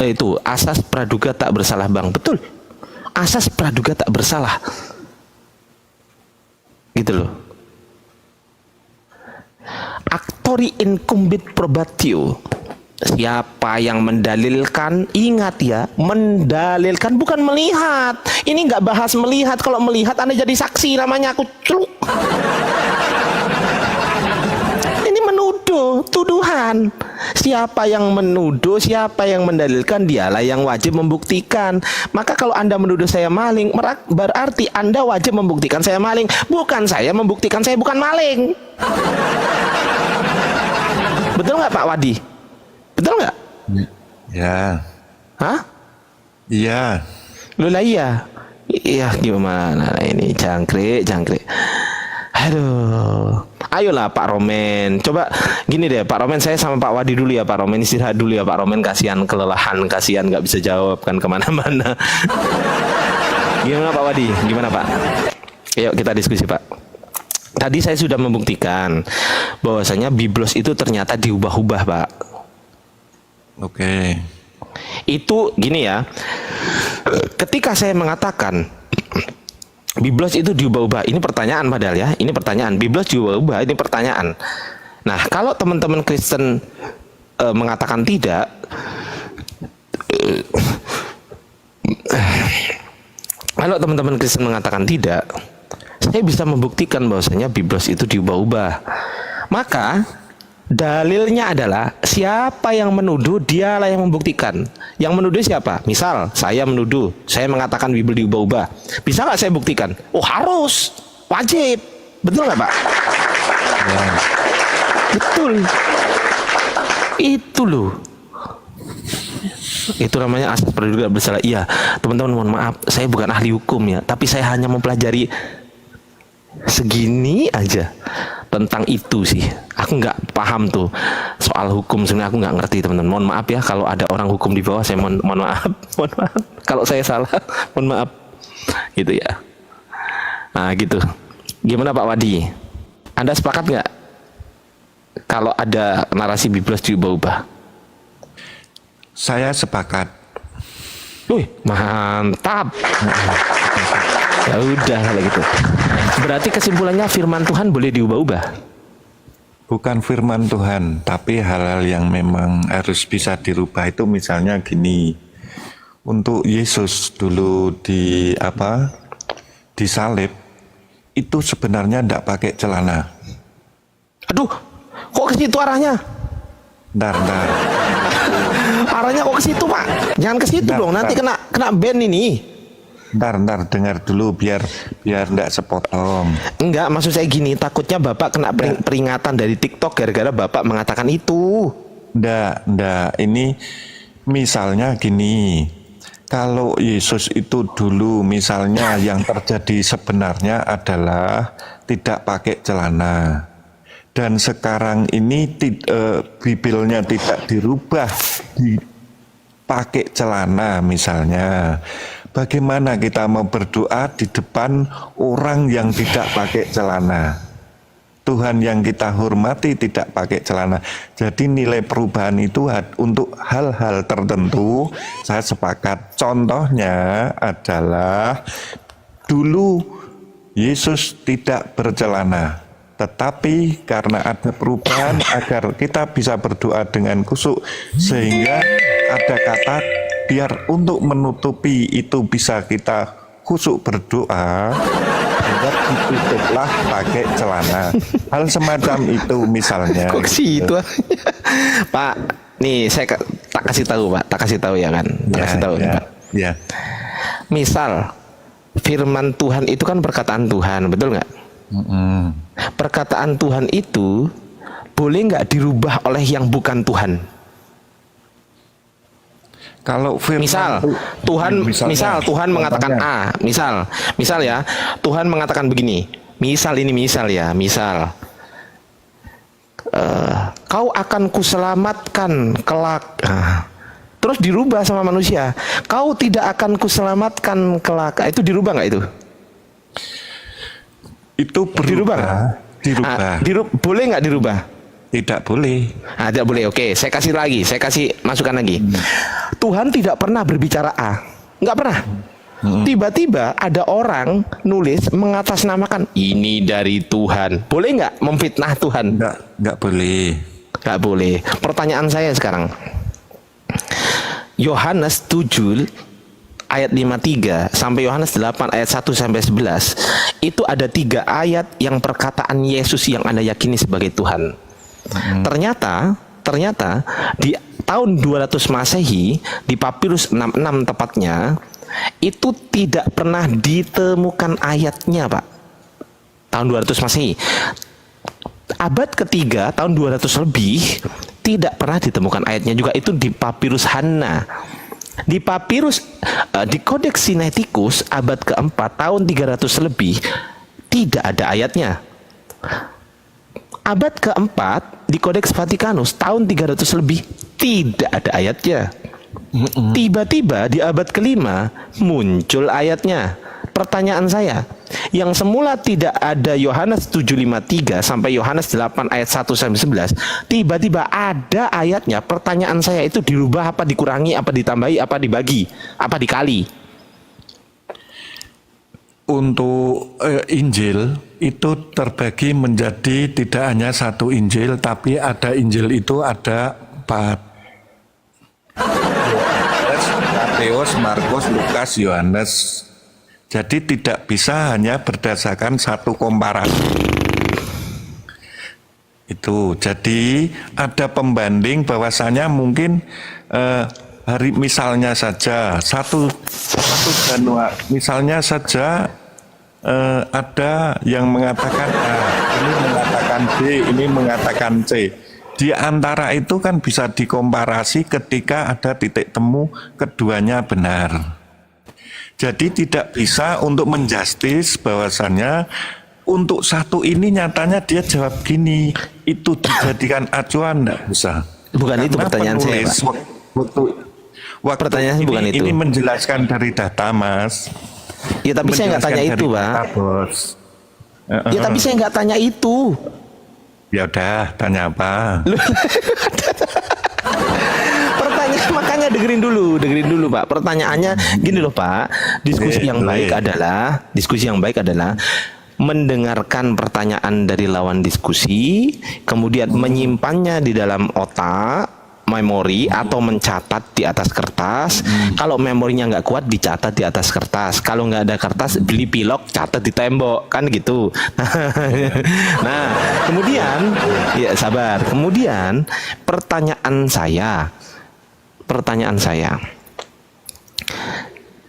itu asas praduga tak bersalah Bang. Betul. Asas praduga tak bersalah. Gitu loh. Actori incumbit probatio. Siapa yang mendalilkan, ingat ya, mendalilkan bukan melihat. Ini nggak bahas melihat. Kalau melihat Anda jadi saksi, namanya aku celuk. Ini menuduh, tuduhan. Siapa yang menuduh, siapa yang mendalilkan, dialah yang wajib membuktikan. Maka kalau Anda menuduh saya maling, berarti Anda wajib membuktikan saya maling. Bukan saya membuktikan saya bukan maling. Betul nggak Pak Wadi? Betul nggak? Ya. Hah? Iya. Lu lah iya. Iya gimana ini jangkrik. Aduh. Ayolah Pak Romen. Coba gini deh Pak Romen, saya sama Pak Wadi dulu ya Pak Romen, istirahat dulu ya Pak Romen, kasihan kelelahan, kasihan nggak bisa jawab kan kemana-mana. Gimana Pak Wadi? Gimana Pak? Yuk kita diskusi Pak. Tadi saya sudah membuktikan bahwasanya biblos itu ternyata diubah-ubah Pak. Oke. Itu gini ya, ketika saya mengatakan biblos itu diubah-ubah, ini pertanyaan padahal ya, ini pertanyaan, biblos diubah-ubah, ini pertanyaan. Nah kalau teman-teman Kristen mengatakan tidak, kalau teman-teman Kristen mengatakan tidak, saya bisa membuktikan bahwasanya biblos itu diubah-ubah. Maka dalilnya adalah siapa yang menuduh, dialah yang membuktikan. Yang menuduh siapa? Misal saya menuduh, saya mengatakan Bible diubah-ubah. Bisa nggak saya buktikan? Oh harus, wajib. Betul nggak Pak? Ya. Betul. Itu loh. Itu namanya asas praduga bersalah. Iya, teman-teman mohon maaf, saya bukan ahli hukum ya, tapi saya hanya mempelajari segini aja tentang itu sih. Aku nggak paham tuh soal hukum, sebenarnya aku nggak ngerti teman-teman. Mohon maaf ya kalau ada orang hukum di bawah, saya mohon maaf, mohon maaf. Kalau saya salah, mohon maaf. Gitu ya. Nah gitu. Gimana Pak Wadi? Anda sepakat nggak kalau ada narasi biblos diubah-ubah? Saya sepakat. Wih, mantap. Ya udah kalau gitu. Berarti kesimpulannya firman Tuhan boleh diubah-ubah? Bukan firman Tuhan, tapi hal-hal yang memang harus bisa dirubah itu misalnya gini. Untuk Yesus dulu disalib itu sebenarnya tidak pakai celana. Aduh, kok ke situ arahnya? Bentar. Arahnya kok ke situ, Pak? Jangan ke situ dong, nanti kena ban ini. Bentar, dengar dulu biar enggak sepotong. Enggak, maksud saya gini, takutnya Bapak kena peringatan dari TikTok gara-gara Bapak mengatakan itu. Enggak, ini misalnya gini. Kalau Yesus itu dulu misalnya yang terjadi sebenarnya adalah tidak pakai celana. Dan sekarang ini Bibelnya tidak dirubah dipakai celana misalnya. Bagaimana kita mau berdoa di depan orang yang tidak pakai celana? Tuhan yang kita hormati tidak pakai celana. Jadi nilai perubahan itu untuk hal-hal tertentu saya sepakat. Contohnya adalah dulu Yesus tidak bercelana. Tetapi karena ada perubahan agar kita bisa berdoa dengan kusuk, sehingga ada kata biar untuk menutupi itu bisa kita kusuk berdoa, sehingga ditutuplah pakai celana. Hal semacam itu misalnya. Kok situ? Pak, nih saya tak kasih tahu Pak, tak kasih tahu ya kan? Tak kasih tahu nih, Pak. Ya. Misal firman Tuhan itu kan perkataan Tuhan, betul nggak? Perkataan Tuhan itu boleh nggak dirubah oleh yang bukan Tuhan? Kalau misal Tuhan mengatakan A, misal ya, Tuhan mengatakan begini. Misal kau akan kuselamatkan kelak. Terus dirubah sama manusia, kau tidak akan kuselamatkan kelak. Itu dirubah nggak itu? Itu berubah. Dirubah. Boleh nggak dirubah? Tidak boleh. Tidak boleh. Oke, saya kasih masukan lagi. Tuhan tidak pernah berbicara A, nggak pernah. Tiba-tiba ada orang nulis mengatasnamakan ini dari Tuhan. Boleh nggak memfitnah Tuhan? Nggak boleh. Nggak boleh. Pertanyaan saya sekarang, Yohanes 7 ayat 53 sampai Yohanes 8 ayat 1 sampai 11 itu ada 3 ayat yang perkataan Yesus yang Anda yakini sebagai Tuhan. Ternyata di tahun 200 Masehi di Papirus 66 tepatnya itu tidak pernah ditemukan ayatnya, Pak. Tahun 200 Masehi. Abad ketiga tahun 200 lebih tidak pernah ditemukan ayatnya juga, itu di Papirus Hanna. Di Papirus di Kodeks Sinaiticus abad keempat tahun 300 lebih tidak ada ayatnya. Abad keempat di Kodeks Vatikanus tahun 300 lebih tidak ada ayatnya. Tiba-tiba di abad kelima muncul ayatnya. Pertanyaan saya, yang semula tidak ada Yohanes 7:53 sampai Yohanes 8 ayat 1 sampai 11, tiba-tiba ada ayatnya. Pertanyaan saya, itu dirubah apa dikurangi, apa ditambahi, apa dibagi, apa dikali? Untuk Injil itu terbagi menjadi tidak hanya satu Injil, tapi ada Injil itu ada 4. Matius, Markus, Lukas, Yohanes. Jadi tidak bisa hanya berdasarkan satu komparasi. Itu jadi ada pembanding bahwasanya mungkin hari misalnya saja 1 Januari misalnya saja ada yang mengatakan A, ini mengatakan B, ini mengatakan C. Di antara itu kan bisa dikomparasi ketika ada titik temu keduanya benar. Jadi tidak bisa untuk menjustis bahwasannya untuk satu ini nyatanya dia jawab gini, itu dijadikan acuan, enggak bisa. Bukan. Karena itu pertanyaan saya, Pak. Waktu pertanyaannya bukan itu. Ini menjelaskan dari data, Mas. Ya tapi saya nggak tanya itu, Pak. Ya tapi saya nggak tanya itu. Ya udah, tanya apa? Makanya dengerin dulu Pak. Pertanyaannya gini loh Pak. Diskusi yang baik adalah mendengarkan pertanyaan dari lawan diskusi, kemudian menyimpannya di dalam otak, memori, atau mencatat di atas kertas. Kalau memorinya nggak kuat, dicatat di atas kertas. Kalau nggak ada kertas, beli pilok, catat di tembok, kan gitu. Nah, kemudian ya sabar. Kemudian pertanyaan saya,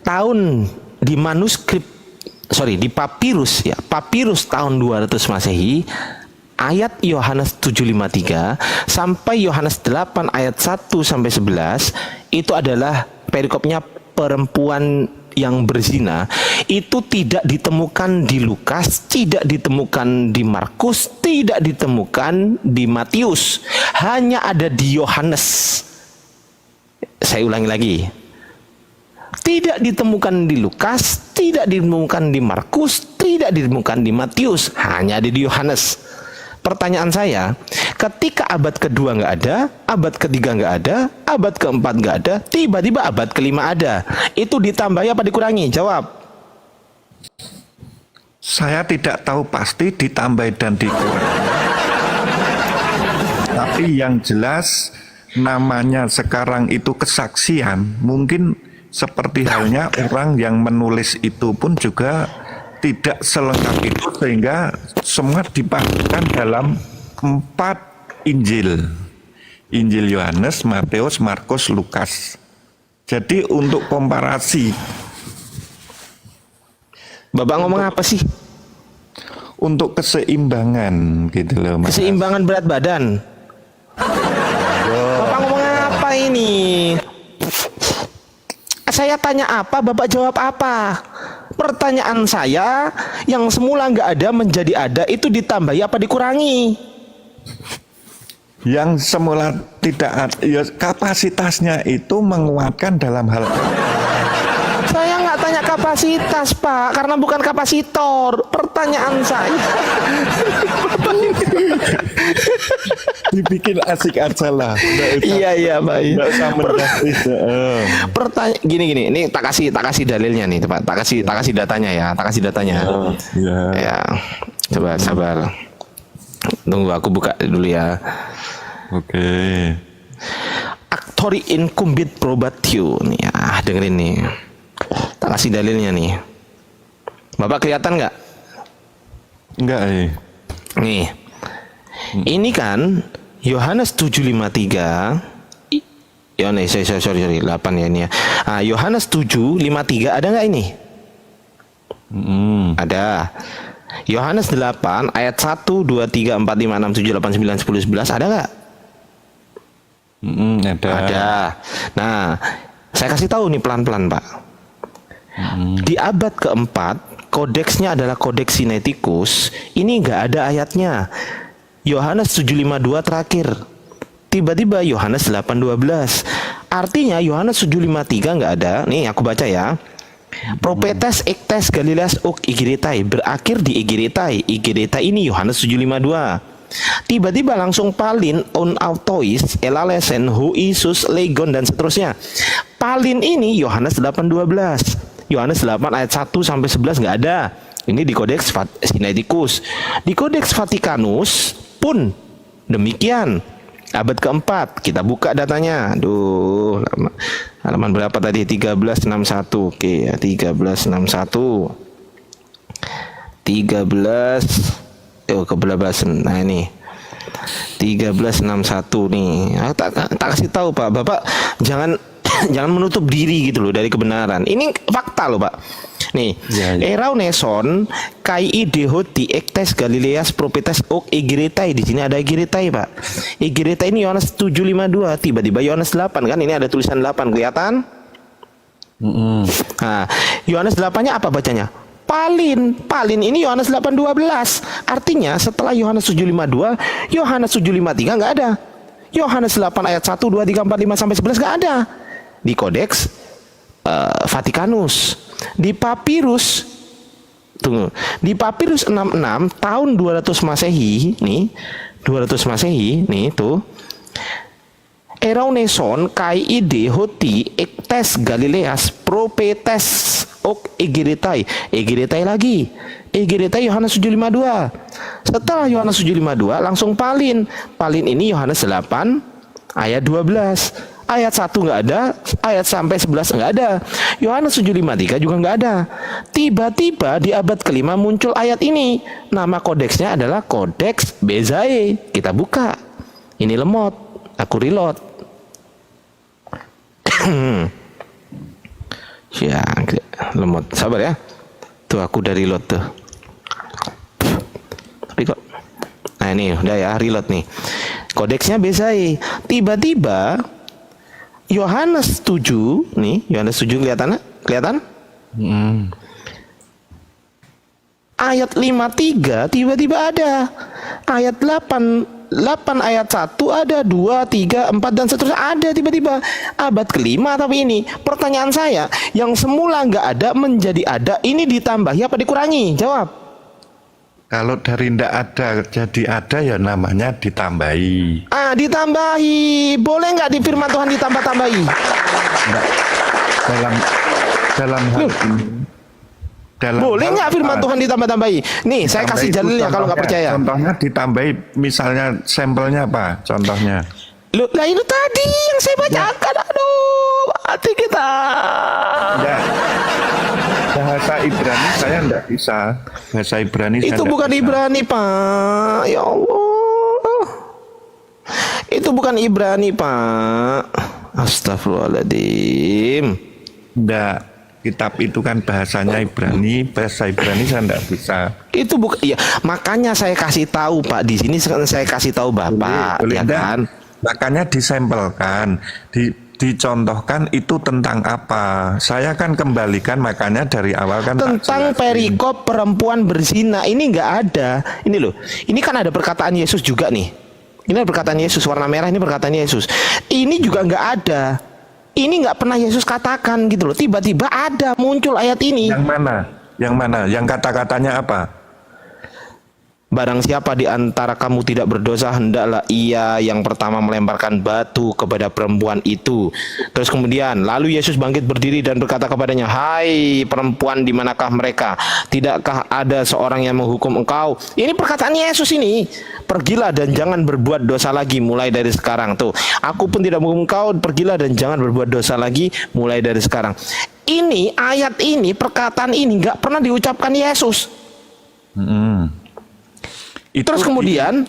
tahun di manuskrip, di papirus ya, papirus tahun 200 Masehi, ayat Yohanes 7:53 sampai Yohanes 8 ayat 1 sampai 11 itu adalah perikopnya perempuan yang berzina. Itu tidak ditemukan di Lukas, tidak ditemukan di Markus, tidak ditemukan di Matius, hanya ada di Yohanes. Saya ulangi lagi. Tidak ditemukan di Lukas, tidak ditemukan di Markus, tidak ditemukan di Matius, hanya ada di Yohanes. Pertanyaan saya, ketika abad kedua nggak ada, abad ketiga nggak ada, abad keempat nggak ada, tiba-tiba abad kelima ada, itu ditambahi apa dikurangi? Jawab. Saya tidak tahu pasti ditambah dan dikurangi. Tapi yang jelas namanya sekarang itu kesaksian, mungkin seperti halnya orang yang menulis itu pun juga tidak selengkap itu, sehingga semua dipadukan dalam 4 Injil. Injil Yohanes, Matius, Markus, Lukas. Jadi untuk komparasi. Bapak ngomong apa sih? Untuk keseimbangan gitu loh, Mas. Keseimbangan berat badan. Bapak ngomong apa ini? Saya tanya apa, Bapak jawab apa? Pertanyaan saya, yang semula nggak ada menjadi ada, itu ditambahi apa dikurangi? yang semula ya kapasitasnya itu menguatkan dalam hal Saya nggak tanya kapasitas, Pak, karena bukan kapasitor. Pertanyaan saya. dibikin asik aja lah. Iya, Pak. Nggak usah menjustis. Pertanyaan gini. Ini tak kasih dalilnya nih, Pak. Tak kasih datanya ya. Tak kasih datanya. Ya. Ya. Coba sabar. Tunggu aku buka dulu ya. Oke. Actori incumbit probatio nih ya, dengerin nih. Tak kasih dalilnya nih. Bapak kelihatan nggak? Enggak, Nih. Ini kan Yohanes 7:53. Ya nih, sorry 8 ya ini ya. Ah, Yohanes 7:53 ada nggak ini? Ada. Yohanes 8 ayat 1, 2, 3, 4, 5, 6, 7, 8, 9, 10, 11 ada nggak? Ada. Nah, saya kasih tahu nih pelan-pelan, Pak. Di abad keempat, kodeksnya adalah kodeks Sinaiticus. Ini nggak ada ayatnya. Yohanes 7:52 terakhir. Tiba-tiba Yohanes 8:12. Artinya Yohanes 7:53 nggak ada. Nih aku baca ya. Propetes ektes Galileas uk igiretai, berakhir di igiretai. Igiretai ini Yohanes 7:52. Tiba-tiba langsung palin on autois elalesen hu Isus legon dan seterusnya. Palin ini Yohanes 8:12. Yohanes 8 ayat 1 sampai 11 nggak ada. Ini di Kodeks Sinaiticus. Di Kodeks Vatikanus pun demikian. Abad keempat, kita buka datanya. Aduh, halaman berapa tadi? 1361. Oke, ya, 1361. 13 nah ini 1361 nih. Tak kasih tahu, Pak. Bapak jangan menutup diri gitu loh dari kebenaran. Ini fakta loh, Pak. Nih, Erauneson kai dehoti ektes Galileas propetes ok egiretai. Di sini ada egiretai, Pak. Egiretai ini Yohanes 7:52, tiba-tiba Yohanes 8 kan, ini ada tulisan 8 kelihatan? Nah, Yohanes 8-nya apa bacanya? Palin ini Yohanes 8:12. Artinya setelah Yohanes 7:52, Yohanes 7:53 nggak ada. Yohanes 8 ayat 1, 2, 3, 4, 5 sampai 11 nggak ada. Di Kodeks Vatikanus. Di papirus 66 tahun 200 Masehi nih, 200 Masehi nih tuh. Erauneson kai ide hoti ektes Galileas propetes ok egiretai. Egiretai lagi. Egiretai Yohanes 7:52. Setelah Yohanes 7:52 langsung palin. Palin ini Yohanes 8 ayat 12. Ayat 1 nggak ada, ayat sampai 11 nggak ada. Yohanes 7:53 juga nggak ada. Tiba-tiba di abad kelima muncul ayat ini. Nama kodeksnya adalah Kodeks Bezae. Kita buka. Ini lemot. Aku reload. Ya, lemot. Sabar ya. Tuh aku udah reload tuh. Tapi kok. Nah ini udah ya reload nih. Kodeksnya Bezae. Tiba-tiba Yohanes 7 nih, Yohanes 7 kelihatan? Ayat 53 tiba-tiba ada. Ayat 8 ayat 1 ada, 2, 3, 4 dan seterusnya ada tiba-tiba. Abad kelima tapi ini. Pertanyaan saya, yang semula nggak ada menjadi ada, ini ditambahi apa dikurangi? Jawab. Kalau dari ndak ada jadi ada ya namanya ditambahi. Ditambahi. Boleh nggak di firman Tuhan ditambah-tambahi? Nggak. Dalam hal ini. Boleh nggak firman Tuhan ditambah-tambahi? Nih, saya kasih dalilnya kalau nggak percaya. Contohnya ditambahi, misalnya sampelnya apa? Contohnya. Loh, lah itu tadi yang saya bacakan. Aduh, hati kita. Ya. Bahasa Ibrani saya enggak bisa. Bahasa Ibrani saya itu bukan bisa. Ibrani, Pak. Ya Allah. Itu bukan Ibrani, Pak. Astagfirullahaladzim. Enggak. Kitab itu kan bahasanya Ibrani, bahasa Ibrani saya enggak bisa. Itu bukan, ya makanya saya kasih tahu, Pak. Di sini saya kasih tahu Bapak, boleh ya kan? Makanya disampelkan, dicontohkan itu tentang apa. Saya kan kembalikan makanya dari awal kan tentang perikop perempuan berzina ini nggak ada. Ini loh, ini kan ada perkataan Yesus juga nih. Ini perkataan Yesus, warna merah ini perkataan Yesus. Ini juga nggak ada. Ini nggak pernah Yesus katakan gitu loh. Tiba-tiba ada muncul ayat ini. Yang mana? Yang mana? Yang kata-katanya apa? Barang siapa di antara kamu tidak berdosa, hendaklah ia yang pertama melemparkan batu kepada perempuan itu. Terus kemudian, lalu Yesus bangkit berdiri dan berkata kepadanya, hai perempuan, di manakah mereka? Tidakkah ada seorang yang menghukum engkau? Ini perkataan Yesus ini. Pergilah dan jangan berbuat dosa lagi mulai dari sekarang. Tuh, aku pun tidak menghukum engkau, pergilah dan jangan berbuat dosa lagi mulai dari sekarang. Ini, ayat ini, perkataan ini nggak pernah diucapkan Yesus. Terus kemudian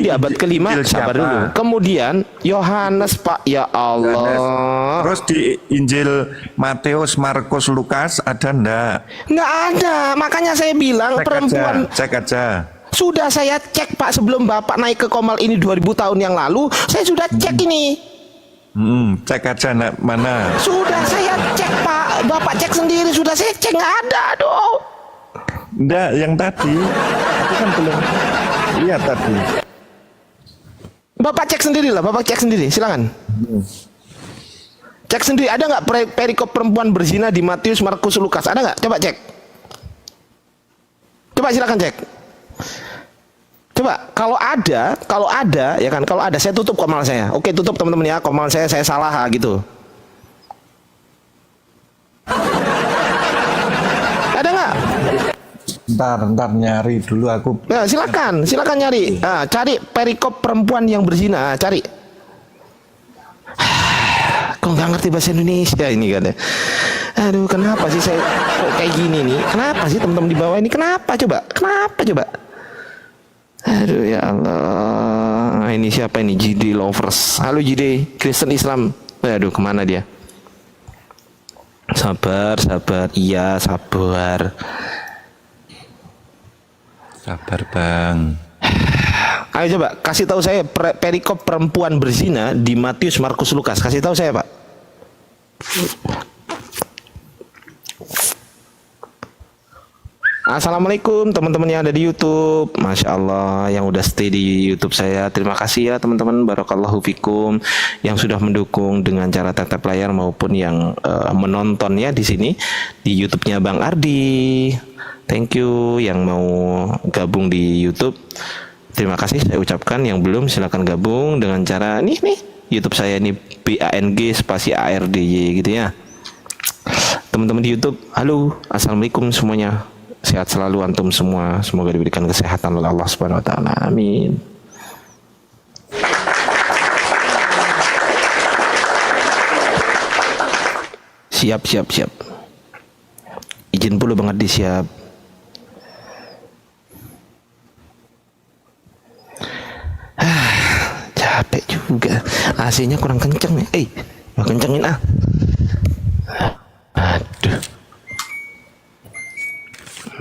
di abad kelima, sabar dulu. Kemudian Yohanes, Pak, ya Allah. Terus di Injil Matius, Markus, Lukas ada enggak? Nggak ada. Makanya saya bilang perempuan. Cek aja. Sudah saya cek, Pak, sebelum Bapak naik ke Komal ini 2000 tahun yang lalu, saya sudah cek ini. Cek aja nak mana? Sudah saya cek, Pak. Bapak cek sendiri, sudah saya cek, nggak ada, aduh. Enggak, yang tadi. Aku kan belum lihat tadi. Bapak cek sendiri lah, Bapak cek sendiri, silakan. Cek sendiri, ada nggak perikop perempuan berzina di Matius, Markus, Lukas? Ada nggak? Coba cek. Coba silakan cek. Coba, kalau ada, ya kan, kalau ada, saya tutup komal saya. Oke, tutup teman-teman ya, komal saya salah gitu. Ada nggak? Ntar nyari dulu aku. Nah, silakan nyari. Nah, cari perikop perempuan yang berzina, cari. Kok nggak ngerti bahasa Indonesia ini kan ya? Aduh, kenapa sih saya kok kayak gini nih? Kenapa sih teman-teman di bawah ini? Kenapa coba? Aduh ya Allah. Ini siapa ini? JD Lovers. Halo JD, Kristen Islam. Aduh, kemana dia? Sabar. Iya, sabar. Sabar bang. Ayo coba kasih tahu saya perikop perempuan berzina di Matius, Markus, Lukas. Kasih tahu saya, Pak. Assalamualaikum teman-teman yang ada di YouTube. Masya Allah yang udah stay di YouTube saya. Terima kasih ya teman-teman. Barakallahu fikum yang sudah mendukung dengan cara tap layar maupun yang menontonnya di sini di YouTube-nya Bang Ardi. Thank you yang mau gabung di YouTube. Terima kasih saya ucapkan. Yang belum silakan gabung dengan cara nih YouTube saya ini BANG spasi ARDY gitu ya. Teman-teman di YouTube, halo, assalamualaikum semuanya. Sehat selalu antum semua. Semoga diberikan kesehatan oleh Allah Subhanahu wa taala. Amin. Siap. Izin pula Bang Ardi siap. Capek juga. AC-nya kurang kenceng nih. Kencengin ah. Aduh.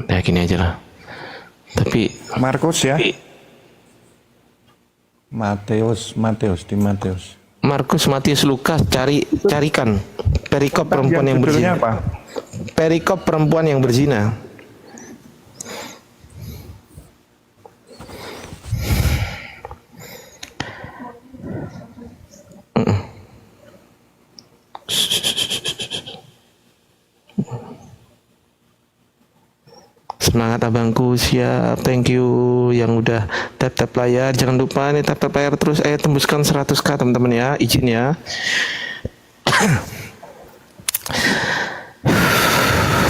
Ya gini aja lah. Tapi Markus ya. Matius. Markus, Matius, Lukas, carikan perikop perempuan yang berzina. Apa? Perikop perempuan yang berzina. Semangat abangku, siap. Thank you yang udah tap layar. Jangan lupa nih tap layar terus. Tembuskan 100k teman-teman ya. Izin ya.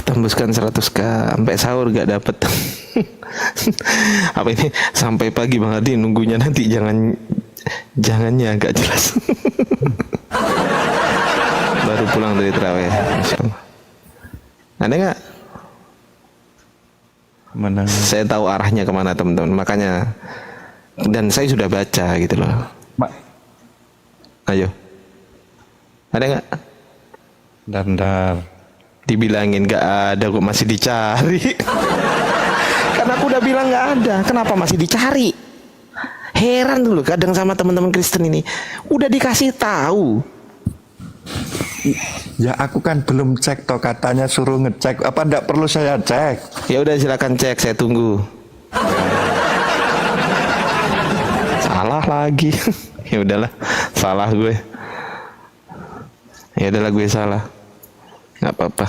Tembuskan 100k sampai sahur gak dapet. Apa ini sampai pagi Bang Adi nunggunya nanti jangannya agak jelas. Baru pulang dari terawih. Masya Allah. Ada nggak? Mana? Saya tahu arahnya kemana teman-teman, makanya dan saya sudah baca gitu loh. Ayo, ada nggak? Dandar. Dibilangin nggak ada, kok masih dicari? Karena aku udah bilang nggak ada, kenapa masih dicari? Heran dulu kadang sama teman-teman Kristen ini, udah dikasih tahu. Ya aku kan belum cek toh, katanya suruh ngecek. Apa enggak perlu saya cek? Ya udah silakan cek, saya tunggu. Salah lagi. Ya udahlah, salah gue. Ya udahlah gue salah. Nggak apa-apa.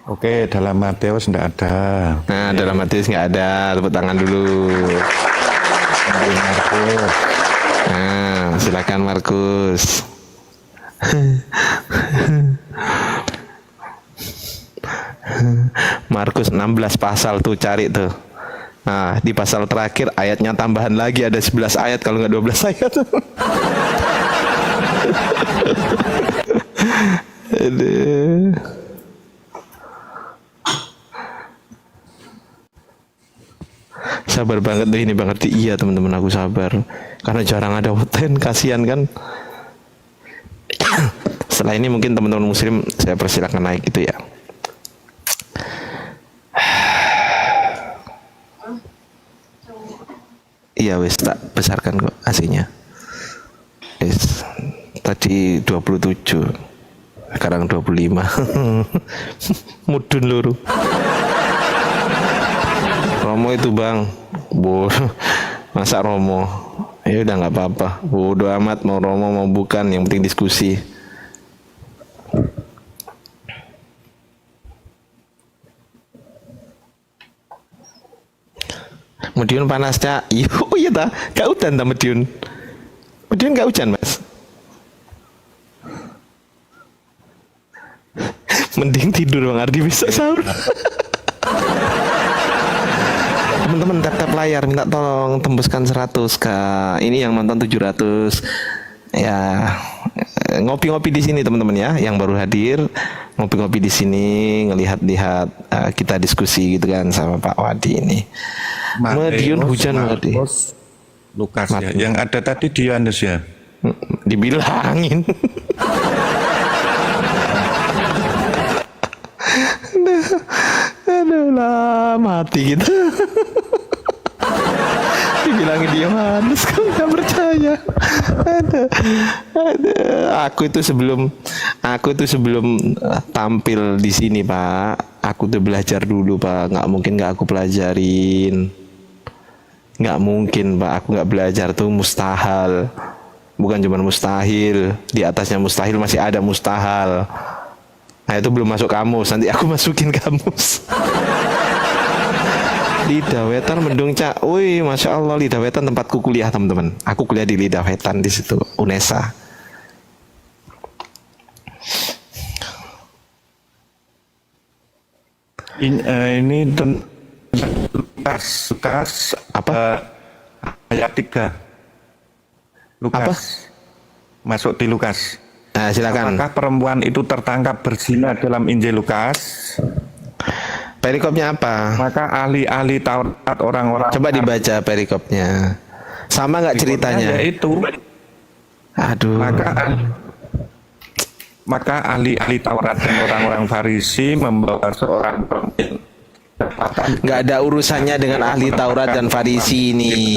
Oke, dalam Matius enggak ada. Nah, dalam Matius nggak ada. Tepuk tangan dulu. Markus. Nah, silakan Markus. Markus 16 pasal tuh, cari tuh. Nah, di pasal terakhir ayatnya tambahan lagi ada 11 ayat kalau nggak 12 ayat. Aduh. Sabar banget deh ini Bang Ardi. Iya teman-teman, aku sabar karena jarang ada wetan, kasihan kan. Setelah ini mungkin teman-teman muslim saya persilakan naik gitu ya. Iya wes, tak besarkan kok AC-nya. Wes, tadi 27, sekarang 25. Mudun luru. Romo itu Bang, masa Romo? Ya udah nggak apa-apa. Bodo amat mau Romo mau bukan, yang penting diskusi. Mediun panasnya, oh iya ta, gak hujan ta Mediun. Mediun gak hujan Mas. Mending tidur Bang Ardi, bisa sahur. Teman-teman tap layar, minta tolong tembuskan 100 Kak. Ini yang nonton 700. Ya, ngopi-ngopi di sini teman-teman ya, yang baru hadir ngopi-ngopi di sini, ngelihat-lihat kita diskusi gitu kan sama Pak Wadi ini. Mediun hujan Wadi. Lukas ya. Yang ada tadi di Yohanes ya. Dibilangin. Aduh lah, mati gitu. Dibilangin di Yohanes, kamu nggak percaya. Aku itu sebelum tampil di sini Pak, aku tuh belajar dulu Pak. Nggak mungkin nggak aku pelajarin. Nggak mungkin Pak, aku nggak belajar tuh mustahil. Bukan cuma mustahil, di atasnya mustahil masih ada mustahil. Nah itu belum masuk kamus, nanti aku masukin kamus. Lidah Wetan Mendung Cak, wih masya Allah, Lidah Wetan tempatku kuliah teman-teman. Aku kuliah di Lidah Wetan di situ, UNESA. Ini Lukas Apa? Ayat 3. Lukas. Apa? Masuk di Lukas. Nah, silakan. Apakah perempuan itu tertangkap berzina dalam Injil Lukas? Perikopnya apa? Maka ahli-ahli Taurat orang-orang. Coba dibaca perikopnya. Sama nggak ceritanya? Yaitu. Aduh. Maka ahli-ahli Taurat dan orang-orang Farisi membawa seorang perempuan. Nggak ada urusannya dengan ahli Taurat dan Farisi ini.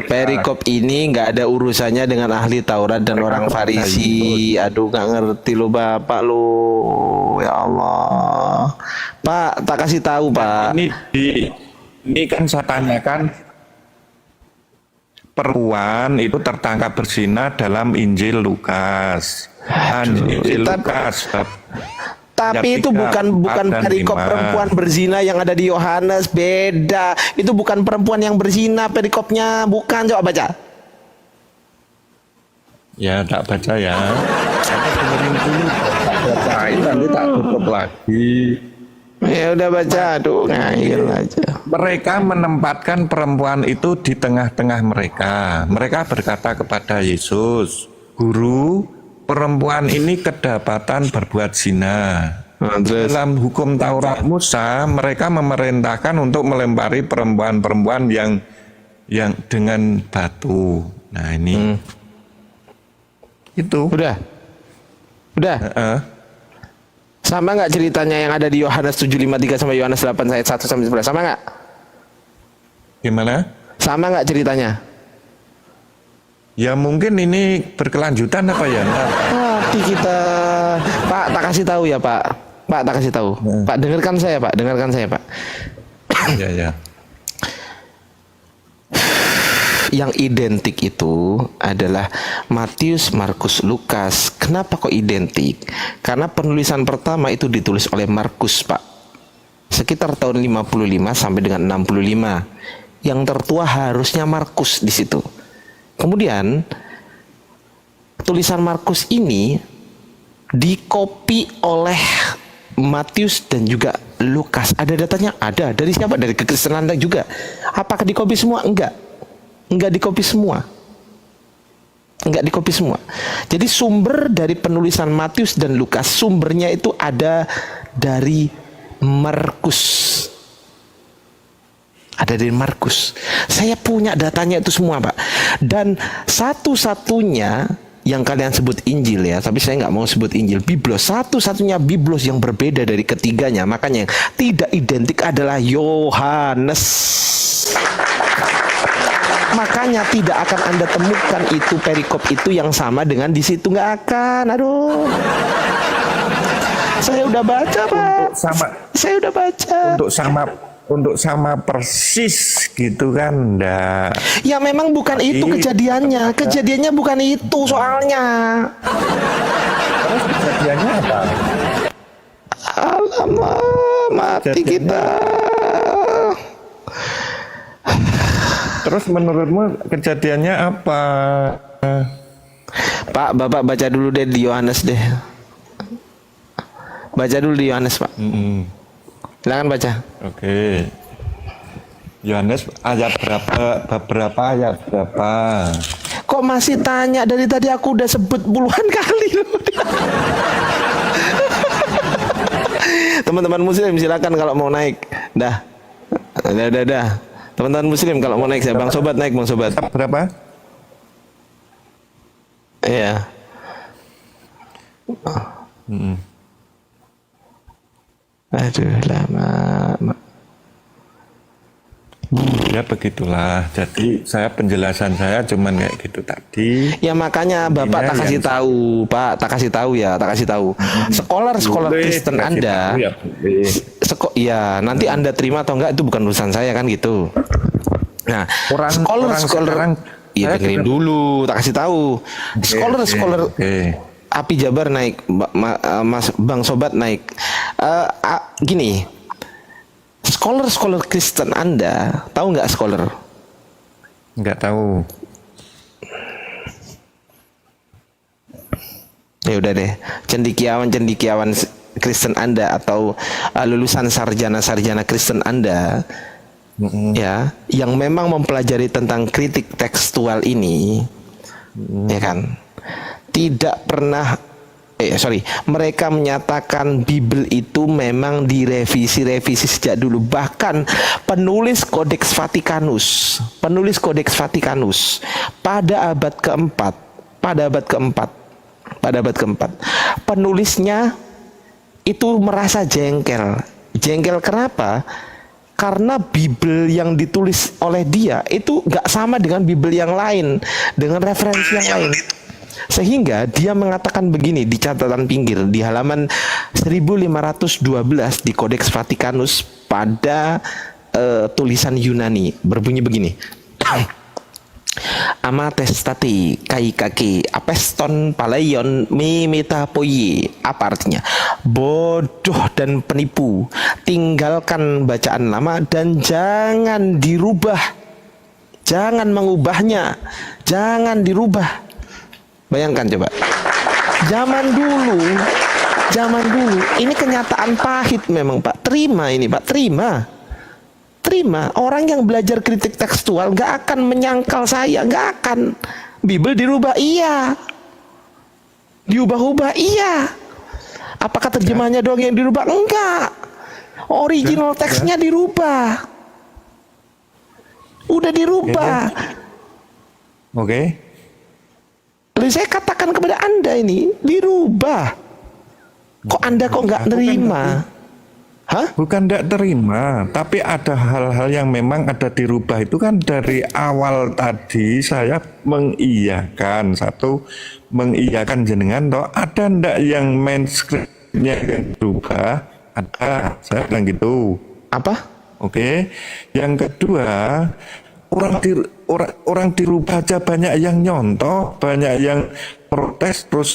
Perikop ini nggak ada urusannya dengan ahli Taurat dan orang Farisi. Aduh, nggak ngerti lo Bapak lo. Ya Allah. Pak, tak kasih tahu Pak. Ini kan saya tanyakan, perempuan itu tertangkap berzina dalam Injil Lukas. Injil Lukas. Tapi itu bukan perikop perempuan berzina yang ada di Yohanes, beda. Itu bukan perempuan yang berzina perikopnya, bukan. Coba baca. Ya, tak baca ya. Saya dengerin dulu. Bacain nanti tak tutup lagi. Ya udah baca, aduh ngayal aja. Mereka menempatkan perempuan itu di tengah-tengah mereka. Mereka berkata kepada Yesus, "Guru, perempuan ini kedapatan berbuat zina." Dalam hukum Taurat Musa, mereka memerintahkan untuk melempari perempuan-perempuan yang dengan batu. Nah ini, itu. Udah. Sama nggak ceritanya yang ada di Yohanes 7:53 sampai Yohanes 8 ayat 1 sampai 11? Sama nggak? Gimana? Sama nggak ceritanya? Ya mungkin ini berkelanjutan apa ya? Hati kita. Pak, tak kasih tahu ya Pak. Pak, tak kasih tahu. Pak, dengarkan saya Pak. Dengarkan saya Pak. Ya. yang identik itu adalah Matius, Markus, Lukas. Kenapa kok identik? Karena penulisan pertama itu ditulis oleh Markus, Pak. Sekitar tahun 55 sampai dengan 65. Yang tertua harusnya Markus di situ. Kemudian tulisan Markus ini dikopi oleh Matius dan juga Lukas. Ada datanya? Ada. Dari siapa? Dari kekristenan juga. Apakah dikopi semua? Enggak. Enggak dikopi semua. Enggak dikopi semua. Jadi sumber dari penulisan Matius dan Lukas, sumbernya itu ada dari Markus. Ada dari Markus. Saya punya datanya itu semua, Pak. Dan satu-satunya yang kalian sebut Injil ya, tapi saya nggak mau sebut Injil, Biblos, satu-satunya Biblos yang berbeda dari ketiganya, makanya yang tidak identik adalah Yohanes. Makanya tidak akan Anda temukan itu perikop itu yang sama dengan di situ, nggak akan. Aduh, saya udah baca, Pak. Saya udah baca. Untuk sama persis gitu kan, enggak. Ya memang bukan itu kejadiannya. Kejadiannya bukan itu soalnya. Terus kejadiannya apa? Alamak, mati kita. Terus menurutmu kejadiannya apa? Pak, Bapak baca dulu deh di Yohanes deh. Baca dulu di Yohanes, Pak. Silakan baca. Oke. Yohanes ayat berapa? Bab berapa, ayat berapa? Kok masih tanya? Dari tadi aku udah sebut puluhan kali loh. Teman-teman muslim silakan kalau mau naik. Dah. Teman-teman muslim kalau mau naik, saya Bang Sobat naik, Bang Sobat. Berapa? Iya. Aduh, lama. Ya begitulah. Jadi penjelasan saya cuman kayak gitu tadi. Ya makanya Bapak tak kasih tahu, Pak, tak kasih tahu ya, tak kasih tahu. Sekolah Kristen Anda, ya nanti Anda terima atau enggak itu bukan urusan saya kan gitu. Nah, sekolah ya dengerin dulu, tak kasih tahu. Sekolah Api Jabar naik, Mas Bang Sobat naik. Gini, scholar Kristen Anda tahu nggak scholar? Nggak tahu. Ya udah deh, cendikiawan Kristen Anda atau lulusan sarjana Kristen Anda, ya, yang memang mempelajari tentang kritik tekstual ini, ya kan? Tidak pernah mereka menyatakan Bible itu memang direvisi sejak dulu. Bahkan penulis Codex Vaticanus pada abad keempat, penulisnya itu merasa jengkel kenapa? Karena Bible yang ditulis oleh dia itu nggak sama dengan Bible yang lain, dengan referensi yang lain. Sehingga dia mengatakan begini di catatan pinggir di halaman 1512 di Codex Vaticanus pada tulisan Yunani berbunyi begini. Amatestati kaikake apeston palaion mimetapoye. Apa artinya? Bodoh dan penipu, tinggalkan bacaan lama dan jangan dirubah, jangan mengubahnya, jangan dirubah. Bayangkan coba, zaman dulu, ini kenyataan pahit memang, Pak. Terima ini, Pak, terima. Orang yang belajar kritik tekstual gak akan menyangkal saya, gak akan. Bible dirubah, iya. Diubah-ubah, iya. Apakah terjemahnya doang yang dirubah? Enggak. Original teksnya dirubah. Udah dirubah. Oke. Lalu saya katakan kepada Anda ini dirubah. Kok Anda nggak nerima? Hah? Bukan tidak terima, tapi ada hal-hal yang memang ada dirubah itu kan dari awal tadi saya mengiyakan jenengan toh ada ndak yang manuskripnya dirubah? Ada, saya bilang gitu. Apa? Oke. Yang kedua, orang dirubah aja banyak yang nyontoh, banyak yang protes terus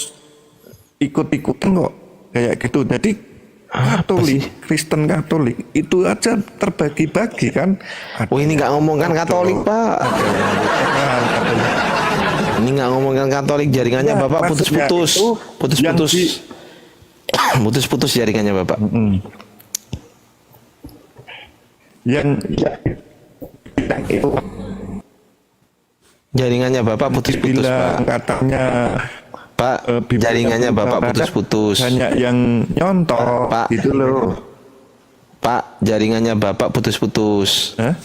ikut-ikutan kok kayak gitu. Jadi Katolik, Kristen Katolik itu aja terbagi-bagi kan. Oh ini nggak ngomongkan Katolik Pak. Ini nggak ngomongkan Katolik, jaringannya Ya, Bapak maksudnya putus-putus, itu putus-putus, yang putus-putus jaringannya Bapak. yang itu Jaringannya Bapak putus-putus Pak. bilang katanya Pak, jaringannya Bapak putus-putus. banyak yang nyontoh Pak. gitu loh. Pak, jaringannya Bapak putus-putus. Hah?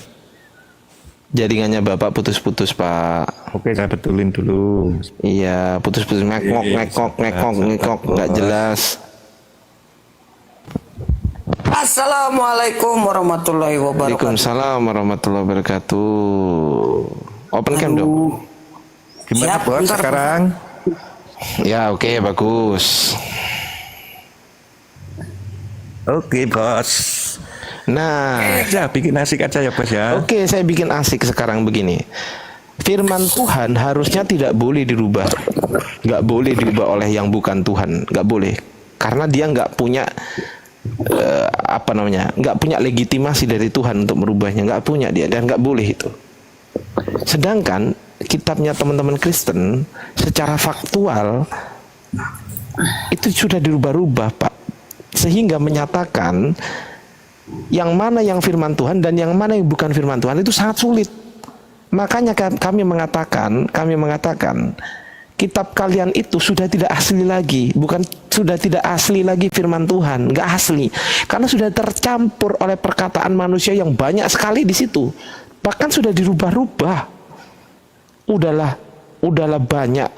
Jaringannya Bapak putus-putus Pak. Oke, saya betulin dulu. Iya, putus-putus, ngekok, nggak jelas. Assalamualaikum warahmatullahi wabarakatuh. Waalaikumsalam warahmatullahi wabarakatuh. Open cam dong. Gimana Siap, Bos bentar, sekarang? Ya oke, bagus. Oke Bos. Nah, Aja bikin asik aja ya Bos ya. oke, saya bikin asik sekarang begini. Firman Tuhan harusnya tidak boleh dirubah. Nggak boleh dirubah oleh yang bukan Tuhan. Nggak boleh. Karena dia nggak punya nggak punya legitimasi dari Tuhan untuk merubahnya. Nggak punya dia, dan nggak boleh itu. Sedangkan kitabnya teman-teman Kristen secara faktual itu sudah dirubah-rubah Pak, sehingga menyatakan yang mana yang firman Tuhan dan yang mana yang bukan firman Tuhan itu sangat sulit. Makanya kami mengatakan kitab kalian itu sudah tidak asli lagi, sudah tidak asli lagi firman Tuhan, nggak asli, karena sudah tercampur oleh perkataan manusia yang banyak sekali di situ, bahkan sudah dirubah-rubah. Udahlah banyak,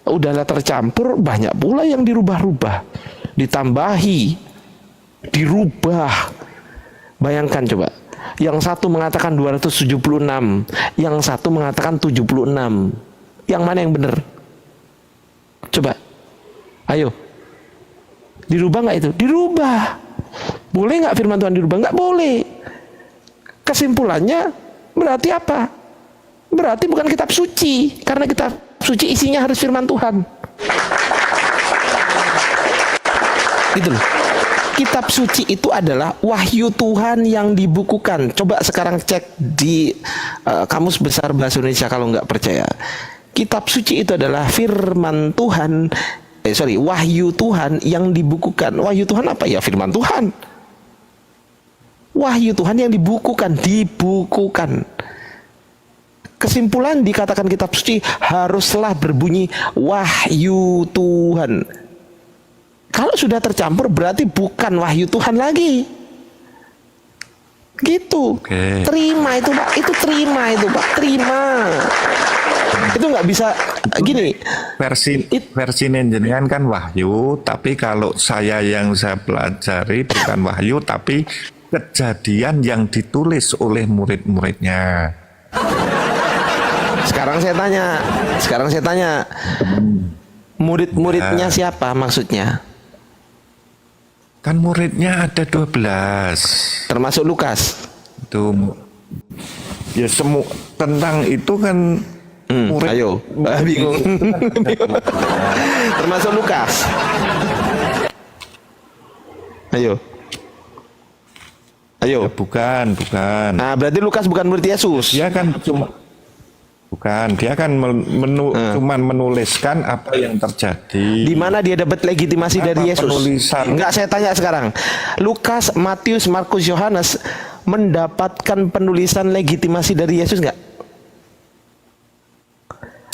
udahlah tercampur, banyak pula yang dirubah-rubah, ditambahi, dirubah. Bayangkan coba, yang satu mengatakan 276, yang satu mengatakan 76. Yang mana yang benar? Coba, ayo, dirubah nggak itu? Dirubah. Boleh nggak firman Tuhan dirubah? Nggak boleh. Kesimpulannya berarti apa? Berarti bukan kitab suci, karena kitab suci isinya harus firman Tuhan. Gitu loh. Kitab suci itu adalah wahyu Tuhan yang dibukukan. Coba sekarang cek di Kamus Besar Bahasa Indonesia kalau nggak percaya. Kitab suci itu adalah firman Tuhan, wahyu Tuhan yang dibukukan. Wahyu Tuhan apa ya? Firman Tuhan. Wahyu Tuhan yang dibukukan. Kesimpulan dikatakan kitab suci haruslah berbunyi wahyu Tuhan. Kalau sudah tercampur berarti bukan wahyu Tuhan lagi. Gitu. Oke. Terima itu Pak, terima. Itu nggak bisa gini. Versi jenengan kan wahyu, tapi kalau saya pelajari bukan wahyu tapi kejadian yang ditulis oleh murid-muridnya. Sekarang saya tanya, murid-muridnya siapa maksudnya? Kan muridnya ada 12. Termasuk Lukas. Itu ya semua tentang itu kan murid. Ayo, bingung. Termasuk Lukas. Ayo. Ya, bukan. Nah, berarti Lukas bukan murid Yesus. Dia kan dia kan cuman menuliskan apa yang terjadi. Di mana dia dapat legitimasi Apa dari Yesus? penulisan? Enggak, saya tanya sekarang. Lukas, Matius, Markus, Yohanes mendapatkan penulisan legitimasi dari Yesus enggak?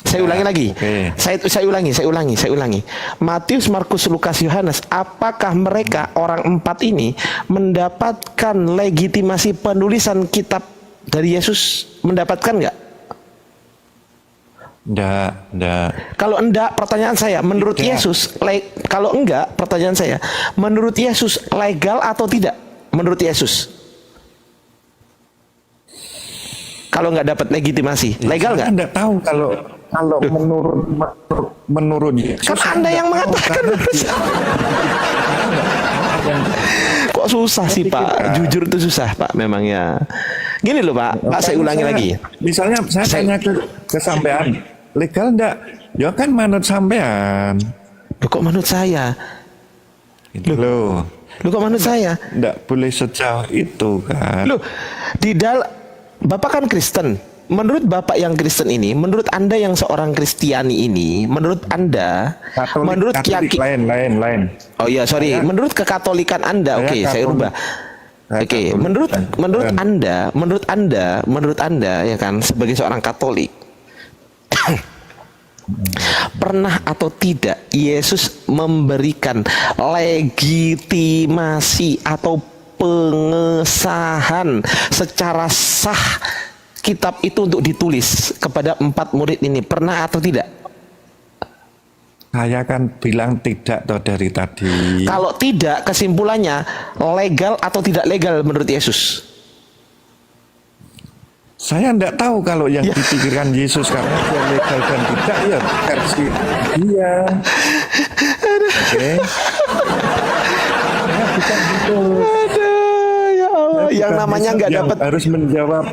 Saya ulangi lagi. Oke. Saya ulangi. Matius, Markus, Lukas, Yohanes, apakah mereka orang 4 ini mendapatkan legitimasi penulisan kitab dari Yesus? Mendapatkan enggak? Enggak. Kalau enggak, pertanyaan saya, menurut Yesus, kalau enggak, pertanyaan saya, menurut Yesus legal atau tidak? Menurut Yesus, kalau enggak dapat legitimasi, legal enggak? Enggak tahu kalau menurut Yesus. Kan Anda yang mengatakan. Kok susah sih Pak? Jujur itu susah Pak, memang ya. Gini loh Pak, saya ulangi lagi. Misalnya saya tanya ke sampean, legal enggak? Ya kan manut sampean. Loh, kok menurut saya? Loh, Kok menurut saya? enggak boleh sejauh itu kan. Loh, Bapak kan Kristen. Menurut Bapak yang Kristen ini, menurut Anda yang seorang Kristiani ini, menurut Anda, menurut Katolik lain. Oh iya, sorry. Menurut kekatolikan Anda, oke, saya rubah. Oke, menurut Anda ya kan sebagai seorang Katolik, pernah atau tidak Yesus memberikan legitimasi atau pengesahan secara sah kitab itu untuk ditulis kepada 4 murid ini? Pernah atau tidak? Saya kan bilang tidak toh dari tadi. Kalau tidak, kesimpulannya legal atau tidak legal menurut Yesus? Saya enggak tahu kalau yang dipikirkan Yesus karena dia legal dan tidak ya versi dia. Oke. Saya bukan gitu. Aduh, ya Allah. Yang Bukan namanya Yesus nggak yang dapat. harus menjawab.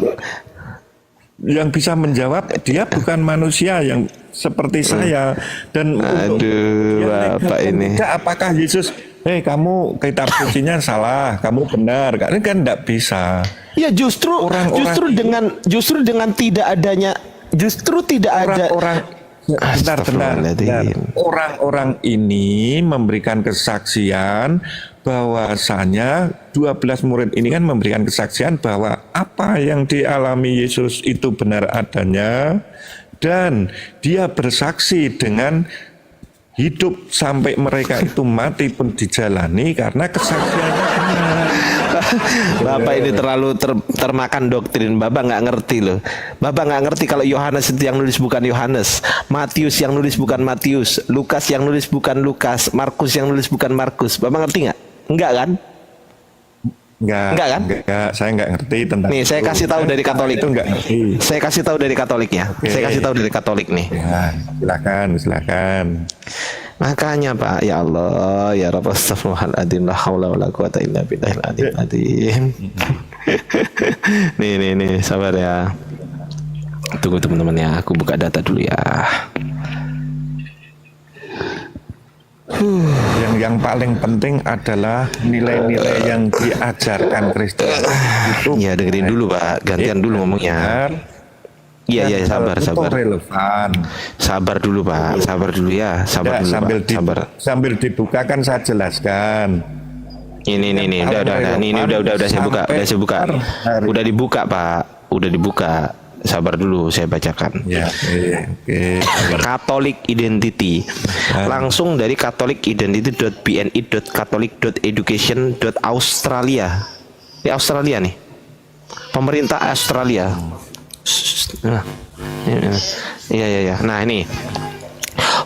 Yang bisa menjawab dia bukan manusia yang seperti saya dan Aduh, Bapak ini. tidak, apakah Yesus kamu kitab sucinya salah, kamu benar, kan enggak bisa. Ya justru dengan tidak adanya, justru tidak ada Orang-orang ini memberikan kesaksian bahwasanya 12 murid ini kan memberikan kesaksian bahwa apa yang dialami Yesus itu benar adanya, dan dia bersaksi dengan hidup sampai mereka itu mati pun dijalani karena kesaksiannya benar. Bapak ini terlalu termakan doktrin. Bapak nggak ngerti loh. Bapak nggak ngerti kalau Yohanes itu yang nulis bukan Yohanes, Matius yang nulis bukan Matius, Lukas yang nulis bukan Lukas, Markus yang nulis bukan Markus. Bapak ngerti nggak? Enggak kan? Enggak kan? Enggak, saya enggak ngerti tentang Nih, saya kasih tahu dari Katolik. Itu enggak ngerti. Saya kasih tahu dari Katoliknya. Oke. Saya kasih tahu dari Katolik nih. Ya, silakan. Makanya Pak, ya Allah, ya Rabb, astagfirullahaladzim, la haula wala quwata illa billahil aliyyil azim. Nih, sabar ya. Tunggu teman-teman ya, aku buka data dulu ya. Yang paling penting adalah nilai-nilai yang diajarkan Kristen itu. Ya dengerin dulu Pak, gantian dulu ngomongnya. Iya, sabar. Relevan. Sabar dulu Pak, sabar dulu ya, sabar dulu Pak. Sambil dibukakan saya jelaskan. Ini, udah saya buka. Udah dibuka Pak, udah dibuka. Sabar dulu, saya bacakan. Ya, oke. Catholic Identity. Langsung dari catholicidentity.bni.catholic.education.australia. Ini Australia nih. Pemerintah Australia. Iya. Nah, ini.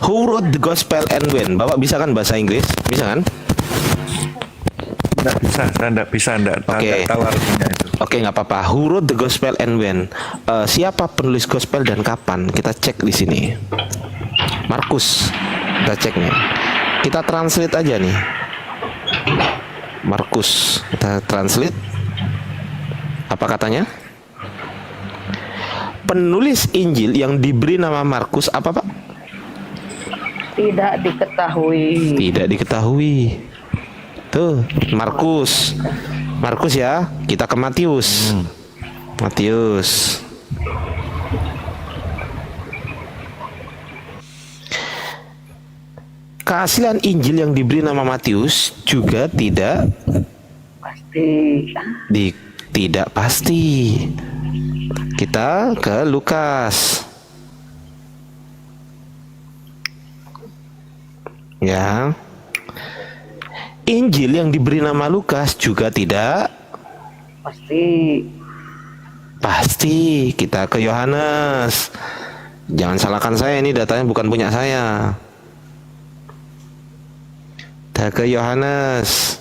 Who wrote the gospel and when? Bapak bisa kan bahasa Inggris? Bisa kan? Enggak bisa. Oke. Tahu artinya itu. Oke, nggak apa-apa. Who wrote the gospel and when? Siapa penulis gospel dan kapan? Kita cek di sini. Markus. Kita cek nih. Kita translate aja nih. Markus. Kita translate. Apa katanya? Penulis Injil yang diberi nama Markus apa Pak? Tidak diketahui. Tidak diketahui. Tuh, Markus ya. Kita ke Matius. Matius. Keaslian Injil yang diberi nama Matius juga tidak pasti. Kita ke Lukas. Ya. Injil yang diberi nama Lukas juga tidak pasti. Kita ke Yohanes. Jangan salahkan saya, ini datanya bukan punya saya. Kita ke Yohanes.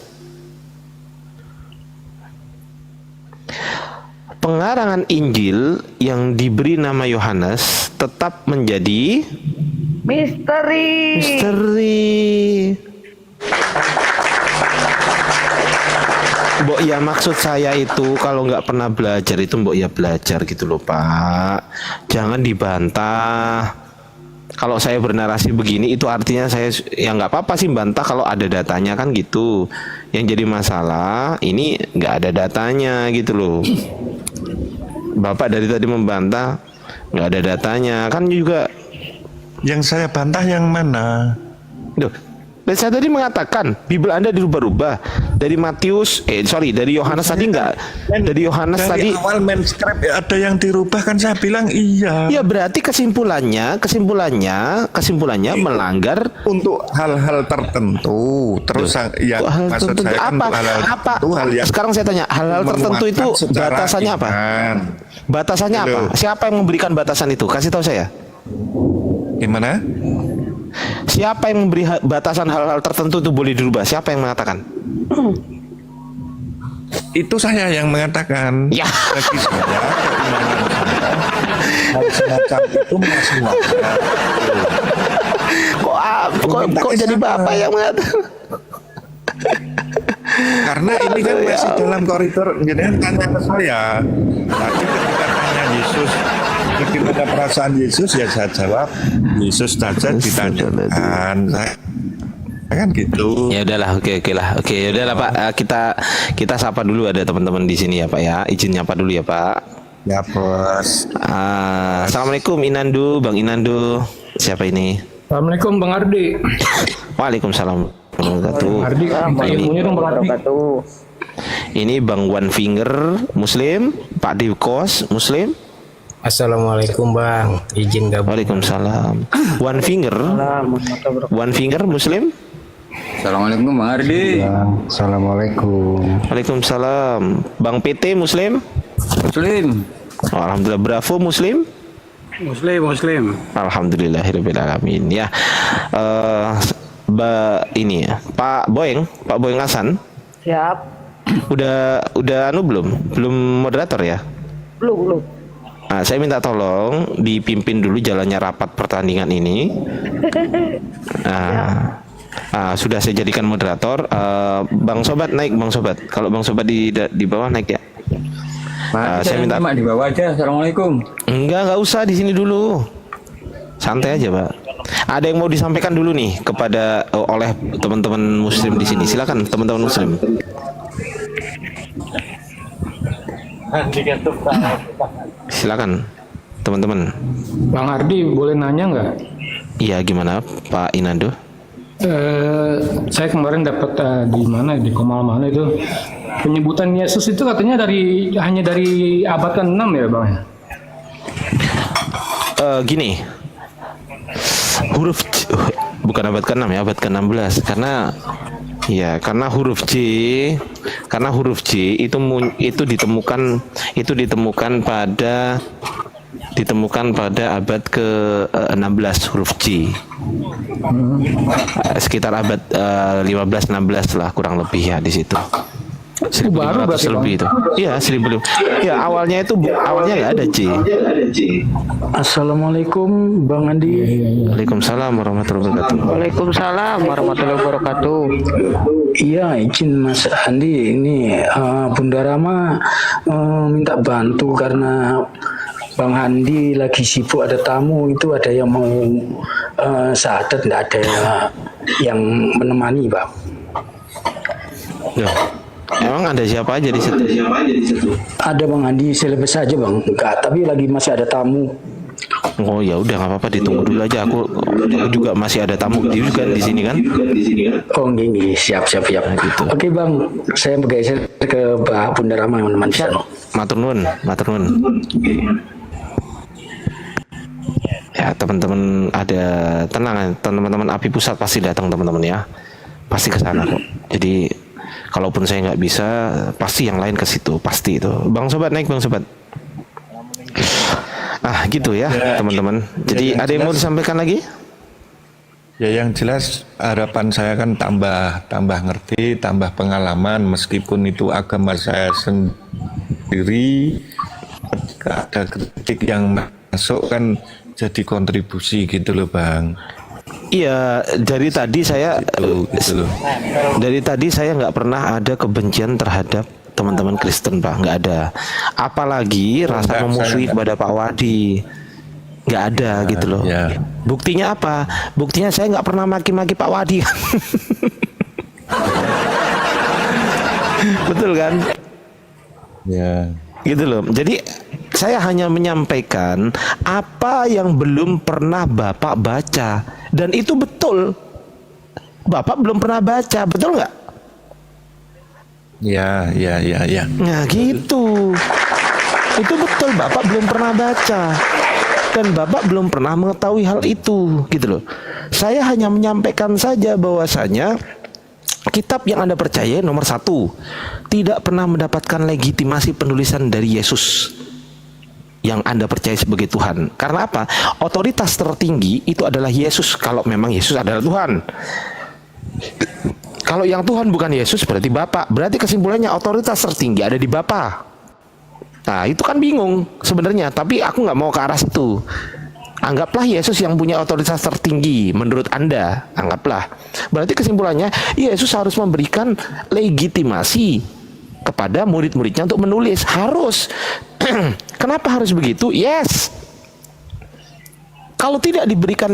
Pengarangan Injil yang diberi nama Yohanes tetap menjadi misteri. Mbok ya maksud saya itu kalau nggak pernah belajar itu Mbok ya belajar gitu loh Pak. Jangan dibantah. Kalau saya bernarasi begini itu artinya saya ya nggak apa-apa sih bantah kalau ada datanya kan gitu. Yang jadi masalah ini nggak ada datanya gitu loh. Bapak dari tadi membantah nggak ada datanya kan juga. Yang saya bantah yang mana? Duh, dan saya tadi mengatakan Bible Anda dirubah-rubah dari Matius, dari Yohanes tadi enggak, dari Yohanes Dari tadi. awal manuskrip ada yang dirubah kan saya bilang iya. Ya berarti kesimpulannya melanggar Untuk hal-hal tertentu. Terus yang hal maksud tertentu. saya kan Apa? untuk hal-hal Apa? tertentu, hal yang Sekarang saya tanya, hal-hal tertentu itu menguatkan secara batasannya apa? iman. Batasannya Halo. apa? Siapa yang memberikan batasan itu? Kasih tahu saya. Gimana? Siapa yang memberi batasan hal-hal tertentu itu boleh dirubah? Siapa yang mengatakan? Itu saya yang mengatakan. Ya. Bagi saya, keimanan saya, hal semacam itu masih wajar. Kok jadi bapak yang mengatakan? Karena ini kan masih dalam koridor. Jadi tanya ke saya. Tadi ketika tanya Yesus, bagaimana perasaan Yesus, ya saya jawab, Yesus saja ditanyakan. Saya kan gitu. Ya udahlah, oke lah. Oke, ya udahlah Pak. Kita sapa dulu ada teman-teman di sini ya Pak ya. Izin nyapa dulu ya Pak. Ya bos. Assalamualaikum Inandu, Bang Inandu. Siapa ini? Assalamualaikum Bang Ardi. Waalaikumsalam warahmatullahi Ardi, ilmunya dong Bang Ardi. Ini Bang One Finger Muslim, Pak Dikos Muslim. Assalamualaikum Bang, izin gabung. Waalaikumsalam. One Finger Muslim. Assalamualaikum Bang Ardi. Assalamualaikum. Waalaikumsalam. Bang PT Muslim. Muslim. Alhamdulillah. Bravo Muslim. Muslim. Alhamdulillahirabbil alamin. Ya. Ini ya, Pak Boeng Hasan. Siap. Udah belum moderator ya? Belum. Nah, saya minta tolong dipimpin dulu jalannya rapat pertandingan ini. Sudah saya jadikan moderator. Bang Sobat naik, Bang Sobat. Kalau Bang Sobat di bawah naik ya. Saya minta di bawah aja. Assalamualaikum. Enggak usah di sini dulu. Santai aja, Pak. Ada yang mau disampaikan dulu nih kepada oleh teman-teman Muslim di sini. Silakan teman-teman Muslim. Silakan teman-teman. Bang Ardi boleh nanya nggak? Iya, gimana Pak Inando? Saya kemarin dapat di mana di Komal mana itu penyebutan Yesus itu katanya hanya dari abad ke-6 ya Bang? Gini, huruf C, bukan abad ke-6 ya, abad ke-16 karena huruf C itu ditemukan pada abad ke-16 huruf C. Sekitar abad 15-16 lah kurang lebih ya di situ. 1500 lebih itu. Iya, 1000. Ya, awalnya nggak ada C. Assalamualaikum Bang Andi. Waalaikumsalam warahmatullahi wabarakatuh. Waalaikumsalam warahmatullahi wabarakatuh. Iya, izin Mas Andi, ini Bunda Rama minta bantu karena Bang Andi lagi sibuk, ada tamu, itu ada yang mau syahadat, nggak ada yang menemani Bang. Ya. Emang ada siapa aja di situ? Ada Bang Andi, selebes saja Bang. Enggak, tapi lagi masih ada tamu. Oh ya udah, nggak apa-apa, ditunggu dulu aja. Aku juga masih ada tamu juga di sini kan. Oh nggih, siap. Gitu. Oke Bang, saya bergeser ke Mbak Bunda Rama yang menemani saya. Matur nuwun. Ya teman-teman, ada tenang, teman-teman API Pusat pasti datang teman-teman ya, pasti ke sana kok. Jadi kalaupun saya nggak bisa, pasti yang lain ke situ, pasti itu. Bang Sobat naik, Bang Sobat. Gitu ya teman-teman. Jadi ada yang mau disampaikan lagi? Ya yang jelas harapan saya kan tambah ngerti, tambah pengalaman, meskipun itu agama saya sendiri. Ketika ada kritik yang masuk kan jadi kontribusi gitu loh Bang. Iya, dari tadi saya nggak pernah ada kebencian terhadap teman-teman Kristen, Pak, nggak ada. Apalagi rasa Enggak, memusuhi saya kepada Pak Wadi, nggak ada gitu loh. ya. Buktinya apa? Buktinya saya nggak pernah maki-maki Pak Wadi. Betul kan? Ya. Gitu loh. Jadi saya hanya menyampaikan apa yang belum pernah Bapak baca, dan itu betul. Bapak belum pernah baca, betul nggak? Ya. Nah gitu. Itu betul, Bapak belum pernah baca, dan Bapak belum pernah mengetahui hal itu, gitu loh. Saya hanya menyampaikan saja bahwasanya kitab yang Anda percaya nomor 1 tidak pernah mendapatkan legitimasi penulisan dari Yesus yang Anda percaya sebagai Tuhan. Karena apa? Otoritas tertinggi itu adalah Yesus, kalau memang Yesus adalah Tuhan. Kalau yang Tuhan bukan Yesus berarti Bapak. Berarti kesimpulannya otoritas tertinggi ada di Bapak. Nah itu kan bingung sebenarnya, tapi aku nggak mau ke arah situ. Anggaplah Yesus yang punya otoritas tertinggi menurut Anda, anggaplah. Berarti kesimpulannya Yesus harus memberikan legitimasi kepada murid-muridnya untuk menulis. Harus. Kenapa harus begitu? Yes. Kalau tidak diberikan